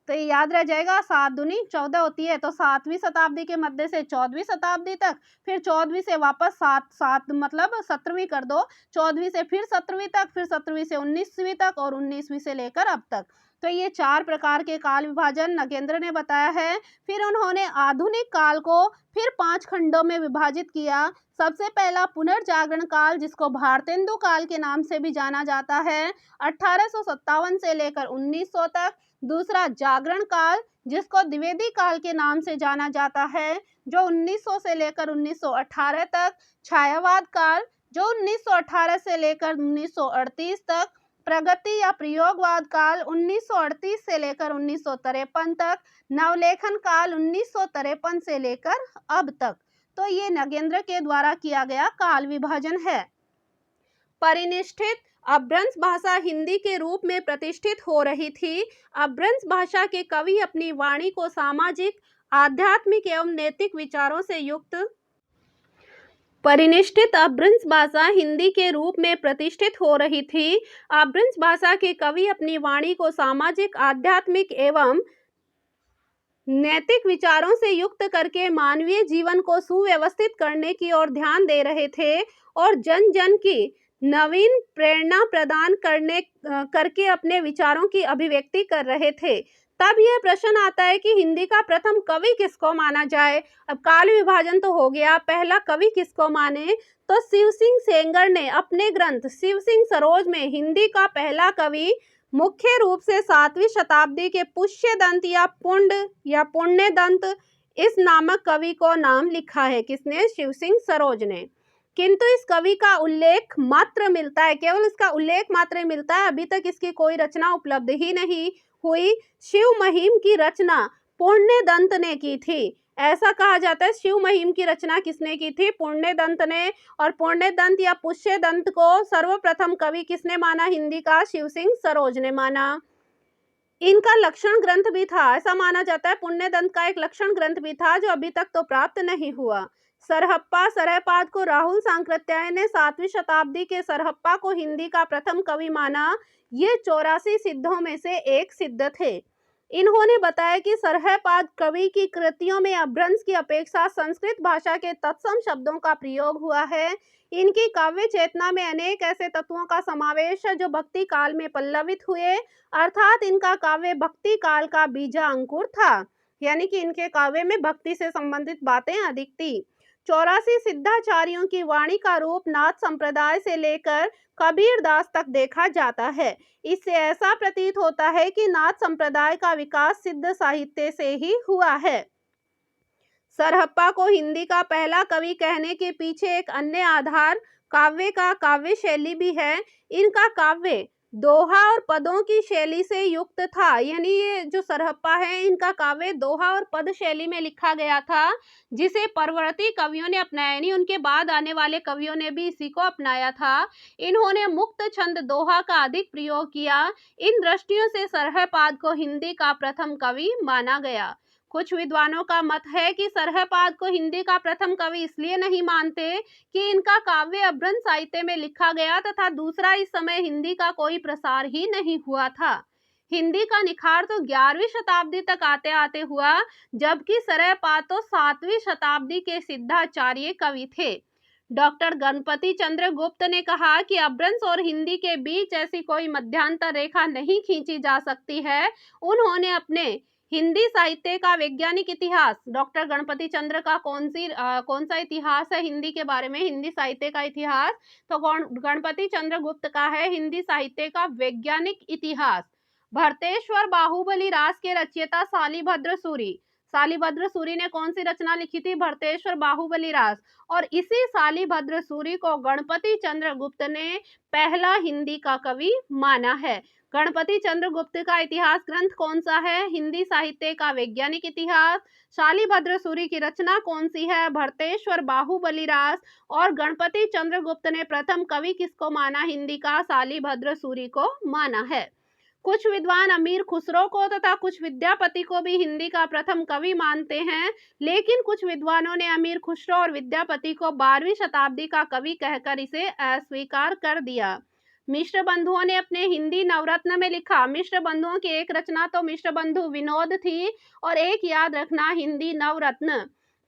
तो ये याद रह जाएगा, 7 दूनी 14 होती है, तो 7वीं शताब्दी के मध्य से 14वीं शताब्दी तक, फिर 14वीं से वापस 7 मतलब 17वीं कर दो, 14वीं से फिर 17वीं तक, फिर 17वीं से 19वीं तक और 19वीं से लेकर अब तक। तो ये 4 प्रकार के काल विभाजन नगेंद्र ने बताया है। फिर उन्होंने आधुनिक काल को फिर 5 खंडों में विभाजित किया। सबसे पहला पुनर्जागरण काल, जिसको भारतेंदु काल के नाम से भी जाना जाता है, 1857 से लेकर 1900 तक। दूसरा जागरण काल, जिसको द्विवेदी काल के नाम से जाना जाता है, जो 1900 से लेकर 1918 तक। छायावाद काल, जो 1918 से लेकर 1938 तक। प्रगति या प्रयोगवाद काल, 1938 से लेकर 1953 तक। नवलेखन काल, 1953 से लेकर अब तक। तो ये नगेंद्र के द्वारा किया गया काल विभाजन है। परिनिष्ठित अपभ्रंश भाषा हिंदी के रूप में प्रतिष्ठित हो रही थी। अपभ्रंश भाषा के कवि अपनी वाणी को सामाजिक, आध्यात्मिक एवं नैतिक विचारों से युक्त परिनिष्ठित अपभ्रंश भाषा हिंदी के रूप में प्रतिष्ठित हो रही थी। अपभ्रंश भाषा के कवि अपनी वाणी को सामाजिक, आध्यात्मिक एवं नैतिक विचारों से युक्त करके मानवीय जीवन को सुव्यवस्थित करने की ओर ध्यान दे रहे थे और जन जन की नवीन प्रेरणा प्रदान करके अपने विचारों की अभिव्यक्ति कर रहे थे। तब यह प्रश्न आता है कि हिंदी का प्रथम कवि किसको माना जाए। अब काल विभाजन तो हो गया, पहला कवि किसको माने? तो शिव सिंह सेंगर ने अपने ग्रंथ शिव सिंह सरोज में हिंदी का पहला कवि मुख्य रूप से 7वीं शताब्दी के पुष्यदंत या पुण्यदंत इस नामक कवि को नाम लिखा है। किसने? शिव सिंह सरोज ने। किंतु इस कवि का उल्लेख मात्र मिलता है, केवल इसका उल्लेख मात्र मिलता है, अभी तक इसकी कोई रचना उपलब्ध ही नहीं हुई। शिव महिम की रचना पुण्यदंत ने की थी। ऐसा कहा जाता है शिव महिम की रचना किसने की थी? पुण्यदंत ने। और पुण्यदंत या पुष्यदंत को सर्वप्रथम कवि किसने माना हिंदी का? शिव सिंह सरोज ने माना। इनका लक्षण ग्रंथ भी था, ऐसा माना जाता है पुण्यदंत का एक लक्षण ग्रंथ भी था, जो अभी तक तो प्राप्त नहीं हुआ। सरहप्पा सरहपाद को राहुल सांकृत्याय ने 7वीं शताब्दी के सरहप्पा को हिंदी का प्रथम कवि माना। ये 84 सिद्धों में से एक सिद्ध थे। इन्होंने बताया कि सरहपाद कवि की कृतियों में अपभ्रंश की अपेक्षा संस्कृत भाषा के तत्सम शब्दों का प्रयोग हुआ है। इनकी काव्य चेतना में अनेक ऐसे तत्वों का समावेश है जो भक्ति काल में पल्लवित हुए, अर्थात इनका काव्य भक्ति काल का बीजा अंकुर था। यानी कि इनके काव्य में भक्ति से संबंधित बातें अधिक थी। 84 सिद्धाचार्यों की वाणी का रूप नाथ संप्रदाय से लेकर कबीर दास तक देखा जाता है। इससे ऐसा प्रतीत होता है कि नाथ संप्रदाय का विकास सिद्ध साहित्य से ही हुआ है। सरहप्पा को हिंदी का पहला कवि कहने के पीछे एक अन्य आधार काव्य का काव्य शैली भी है। इनका काव्य दोहा और पदों की शैली से युक्त था। यानी ये जो सरहप्पा है, इनका काव्य दोहा और पद शैली में लिखा गया था, जिसे परवर्ती कवियों ने अपनाया, यानी उनके बाद आने वाले कवियों ने भी इसी को अपनाया था। इन्होंने मुक्त छंद दोहा का अधिक प्रयोग किया। इन दृष्टियों से सरहपाद को हिंदी का प्रथम कवि माना गया। कुछ विद्वानों का मत है कि सरहपाद को हिंदी का प्रथम कवि इसलिए नहीं मानते कि इनका काव्य अपभ्रंश साहित्य में लिखा गया तथा दूसरा इस समय हिंदी का कोई प्रसार ही नहीं हुआ था। हिंदी का निखार तो 11वीं शताब्दी तक आते आते हुआ, जबकि सरहपाद तो 7वीं शताब्दी के सिद्धाचार्य कवि थे। डॉक्टर गणपति चंद्र गुप्त ने कहा कि अपभ्रंश और हिंदी के बीच ऐसी कोई मध्यांतर रेखा नहीं खींची जा सकती है। उन्होंने अपने हिंदी साहित्य का वैज्ञानिक इतिहास, डॉक्टर गणपति चंद्र का कौन सा इतिहास है हिंदी के बारे में, हिंदी साहित्य का इतिहास, तो गणपति चंद्र गुप्त का है हिंदी साहित्य का वैज्ञानिक इतिहास। भरतेश्वर बाहुबली रास के रचयिता शालिभद्र सूरी, शालिभद्र सूरी ने कौन सी रचना लिखी थी? भरतेश्वर बाहुबली रास। और इसी शालिभद्र सूरी को गणपति चंद्र गुप्त ने पहला हिंदी का कवि माना है। गणपति चंद्र गुप्त का इतिहास ग्रंथ कौन सा है? हिंदी साहित्य का वैज्ञानिक इतिहास। शालिभद्र सूरी की रचना कौन सी है? भरतेश्वर बाहुबली रास। और गणपति चंद्र गुप्त ने प्रथम कवि किसको माना हिंदी का? शालिभद्र सूरी को माना है। कुछ विद्वान अमीर खुसरो को तथा कुछ विद्यापति को भी हिंदी का प्रथम कवि मानते हैं, लेकिन कुछ विद्वानों ने अमीर खुसरो और विद्यापति को 12वीं शताब्दी का कवि कहकर इसे अस्वीकार कर दिया। मिश्र बंधुओं ने अपने हिंदी नवरत्न में लिखा। मिश्र बंधुओं की एक रचना तो मिश्र बंधु विनोद थी और एक याद रखना हिंदी नवरत्न।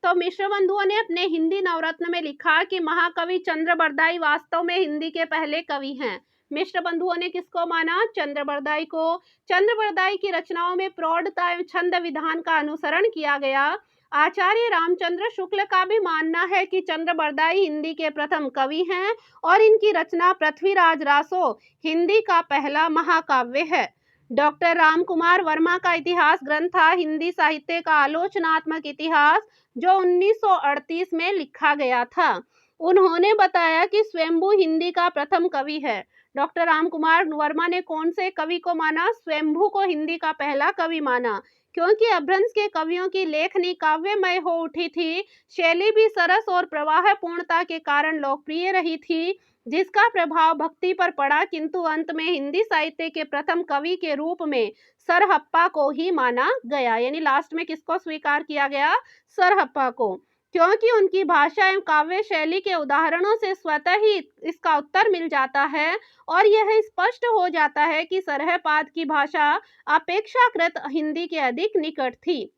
तो मिश्र बंधुओं ने अपने हिंदी नवरत्न में लिखा कि महाकवि चंद्रबरदाई वास्तव में हिंदी के पहले कवि हैं। मिश्र बंधुओं ने किसको माना? चंद्रबरदाई को। चंद्रबरदाई की रचनाओं में प्रौढ़ता एवं छंद विधान का अनुसरण किया गया। आचार्य रामचंद्र शुक्ल का भी मानना है कि चंद्रबरदाई हिंदी के प्रथम कवि हैं और इनकी रचना पृथ्वीराज रासो हिंदी का पहला महाकाव्य है। डॉक्टर रामकुमार वर्मा का इतिहास ग्रंथ था हिंदी साहित्य का आलोचनात्मक इतिहास, जो 1938 में लिखा गया था। उन्होंने बताया कि स्वयंभू हिंदी का प्रथम कवि है। डॉक्टर रामकुमार वर्मा ने कौन से कवि को माना? स्वयंभू को हिंदी का पहला कवि माना, क्योंकि अपभ्रंश के कवियों की लेखनी काव्यमय हो उठी थी। शैली भी सरस और प्रवाह पूर्णता के कारण लोकप्रिय रही थी, जिसका प्रभाव भक्ति पर पड़ा, किंतु अंत में हिंदी साहित्य के प्रथम कवि के रूप में सरहप्पा को ही माना गया। यानी लास्ट में किसको स्वीकार किया गया? सरहप्पा को, क्योंकि उनकी भाषा एवं काव्य शैली के उदाहरणों से स्वतः ही इसका उत्तर मिल जाता है और यह स्पष्ट हो जाता है कि सरहपाद की भाषा अपेक्षाकृत हिंदी के अधिक निकट थी।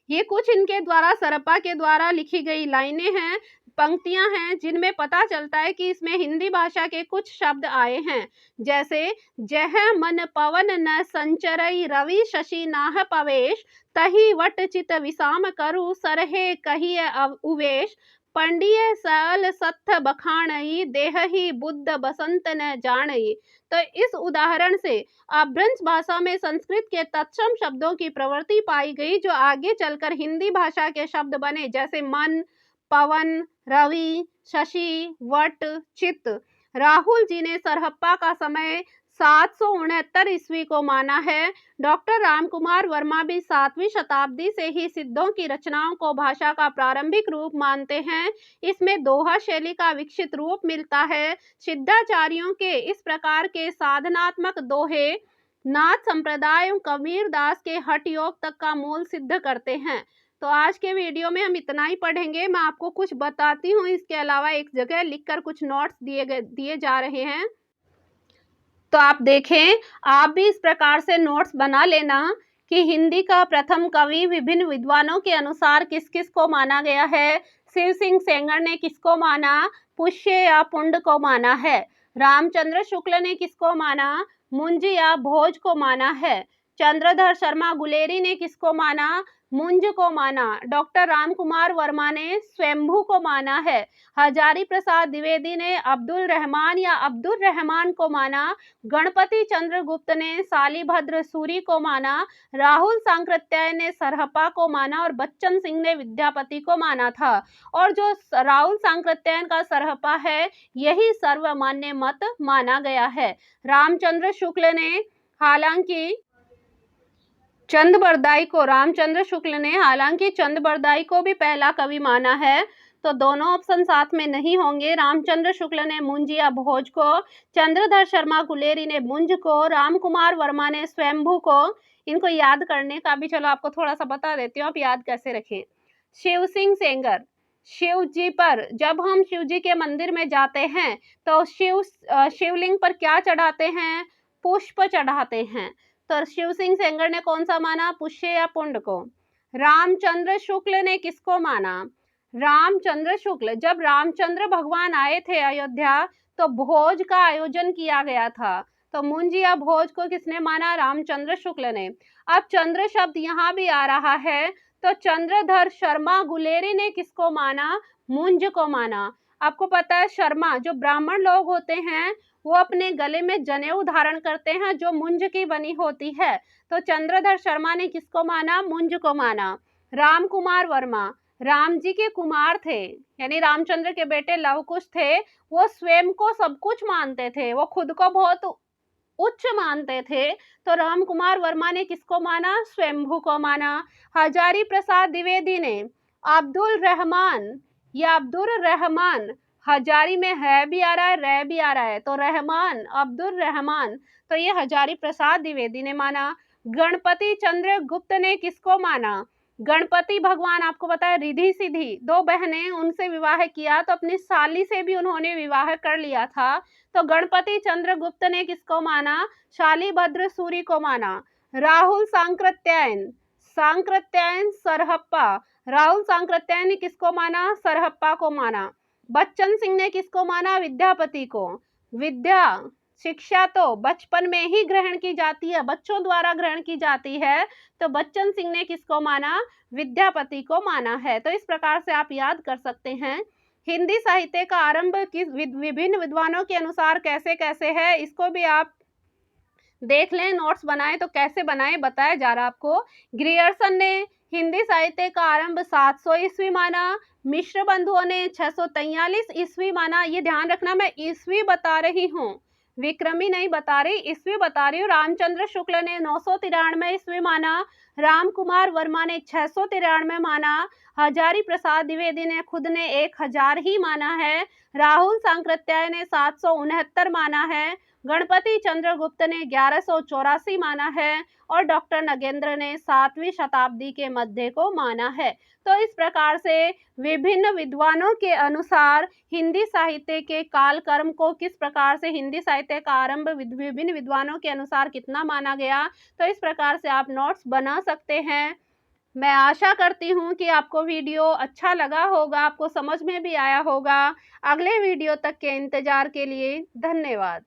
ये कुछ इनके द्वारा सरहप्पा के द्वारा लिखी गई लाइनें हैं, पंक्तियां हैं, जिनमें पता चलता है कि इसमें हिंदी भाषा के कुछ शब्द आए हैं, जैसे जह मन पवन न संचरई रवि शशि नाह पवेश, तही वट चित विसाम करु सरहे कहिय उवेश, पंडिय सल सत्थ बखाणई देहहि बुद्ध बसंत न जानई। तो इस उदाहरण से अपभ्रंश भाषा में संस्कृत के तत्सम शब्दों की प्रवृत्ति पाई गई, जो आगे चलकर हिंदी भाषा के शब्द बने, जैसे मन, पवन, रवि, शशि, वट, चित। राहुल जी ने सरहप्पा का समय 769 ईस्वी को माना है। डॉक्टर रामकुमार वर्मा भी 7वीं शताब्दी से ही सिद्धों की रचनाओं को भाषा का प्रारंभिक रूप मानते हैं। इसमें दोहा शैली का विकसित रूप मिलता है। सिद्धाचार्यों के इस प्रकार के साधनात्मक दोहे नाथ संप्रदाय कबीर दास के हठ योग तक का मूल सिद्ध करते हैं। तो आज के वीडियो में हम इतना ही पढ़ेंगे। मैं आपको कुछ बताती हूँ, इसके अलावा एक जगह लिखकर कुछ नोट्स दिए जा रहे हैं, तो आप देखें, आप भी इस प्रकार से नोट्स बना लेना कि हिंदी का प्रथम कवि विभिन्न विद्वानों के अनुसार किस किस को माना गया है? शिव सिंह सेंगर ने किसको माना? पुष्य या पुंड को माना है। रामचंद्र शुक्ल ने किसको माना? मुंज या भोज को माना है। चंद्रधर शर्मा गुलेरी ने किसको माना? मुंज को माना। डॉक्टर रामकुमार वर्मा ने स्वयंभू को माना है। हजारी प्रसाद द्विवेदी ने अब्दुल रहमान या अब्दुल रहमान को माना। गणपति चंद्र गुप्त ने शालिभद्र सूरी को माना। राहुल सांकृत्याय ने सरहप्पा को माना और बच्चन सिंह ने विद्यापति को माना था। और जो राहुल सांकृत्यायन का सरहप्पा है, यही सर्वमान्य मत माना गया है। रामचंद्र शुक्ल ने हालांकि रामचंद्र शुक्ल ने हालांकि चंद को भी पहला कवि माना है। तो दोनों ऑप्शन साथ में नहीं होंगे। रामचंद्र शुक्ल ने मुंज या भोज को, चंद्रधर शर्मा गुलेरी ने मुंज को, रामकुमार वर्मा ने स्वयंभू को। इनको याद करने का भी चलो आपको थोड़ा सा बता देती हूँ, आप याद कैसे रखें। शिव सिंह सेंगर, शिव जी पर जब हम शिव जी के मंदिर में जाते हैं तो शिवलिंग पर क्या चढ़ाते हैं? पुष्प चढ़ाते हैं। तो शिव सिंह सेंगर ने कौन सा माना? पुष्य या पुंड को। रामचंद्र शुक्ल ने किसको माना? रामचंद्र शुक्ल, जब रामचंद्र भगवान आए थे अयोध्या तो भोज का आयोजन किया गया था। तो मुंज या भोज को किसने माना? रामचंद्र शुक्ल ने। अब चंद्र शब्द यहाँ भी आ रहा है, तो चंद्रधर शर्मा गुलेरी ने किसको माना? मुंज को माना। आपको पता है शर्मा जो ब्राह्मण लोग होते हैं वो अपने गले में जनेऊ धारण करते हैं जो मुंज की बनी होती है। तो चंद्रधर शर्मा ने किसको माना? मुंज को माना। रामकुमार वर्मा राम जी के कुमार थे, यानी रामचंद्र के बेटे लव कुश थे। वो स्वयं को सब कुछ मानते थे, वो खुद को बहुत उच्च मानते थे। तो रामकुमार वर्मा ने किसको माना? स्वयंभू को माना। हजारी प्रसाद द्विवेदी ने अब्दुल रहमान या अब्दुल रहमान, हजारी में है भी आ रहा है, रह भी आ रहा है, तो रहमान, अब्दुल रहमान, तो ये हजारी प्रसाद द्विवेदी ने माना। गणपति चंद्र गुप्त ने किसको माना? गणपति भगवान, आपको पता है रिधि सिद्धि दो बहनें, उनसे विवाह किया तो अपनी साली से भी उन्होंने विवाह कर लिया था। तो गणपति चंद्र गुप्त ने किसको माना? शालिभद्र सूरी को माना। राहुल सांकृत्यायन सरहप्पा, राहुल सांकृत्यायन ने किसको माना? सरहप्पा को माना। बच्चन सिंह ने किसको माना? विद्यापति को। विद्या शिक्षा तो बचपन में ही ग्रहण की जाती है, बच्चों द्वारा ग्रहण की जाती है। तो बच्चन सिंह ने किसको माना? विद्यापति को माना है। तो इस प्रकार से आप याद कर सकते हैं। हिंदी साहित्य का आरंभ किस विभिन्न विद्वानों के अनुसार कैसे कैसे है, इसको भी आप देख लें, नोट्स बनाए तो कैसे बनाए बताया जा रहा आपको। ग्रियर्सन ने हिंदी साहित्य का आरंभ 700 ईस्वी माना। मिश्र बंधुओं ने 643 ईस्वी माना। ये ध्यान रखना मैं ईस्वी बता रही हूँ, विक्रमी नहीं बता रही, ईस्वी बता रही हूँ। रामचंद्र शुक्ल ने 993 ईस्वी माना। रामकुमार वर्मा ने 693 माना। हजारी प्रसाद द्विवेदी ने खुद ने 1000 ही माना है। राहुल सांकृत्याय ने 769 माना है। गणपति चंद्रगुप्त ने 1184 माना है और डॉक्टर नगेंद्र ने 7वीं शताब्दी के मध्य को माना है। तो इस प्रकार से विभिन्न विद्वानों के अनुसार हिंदी साहित्य के कालक्रम को, किस प्रकार से हिंदी साहित्य का आरंभ विभिन्न विद्वानों के अनुसार कितना माना गया, तो इस प्रकार से आप नोट्स बना सकते हैं। मैं आशा करती हूँ कि आपको वीडियो अच्छा लगा होगा, आपको समझ में भी आया होगा। अगले वीडियो तक के इंतजार के लिए धन्यवाद।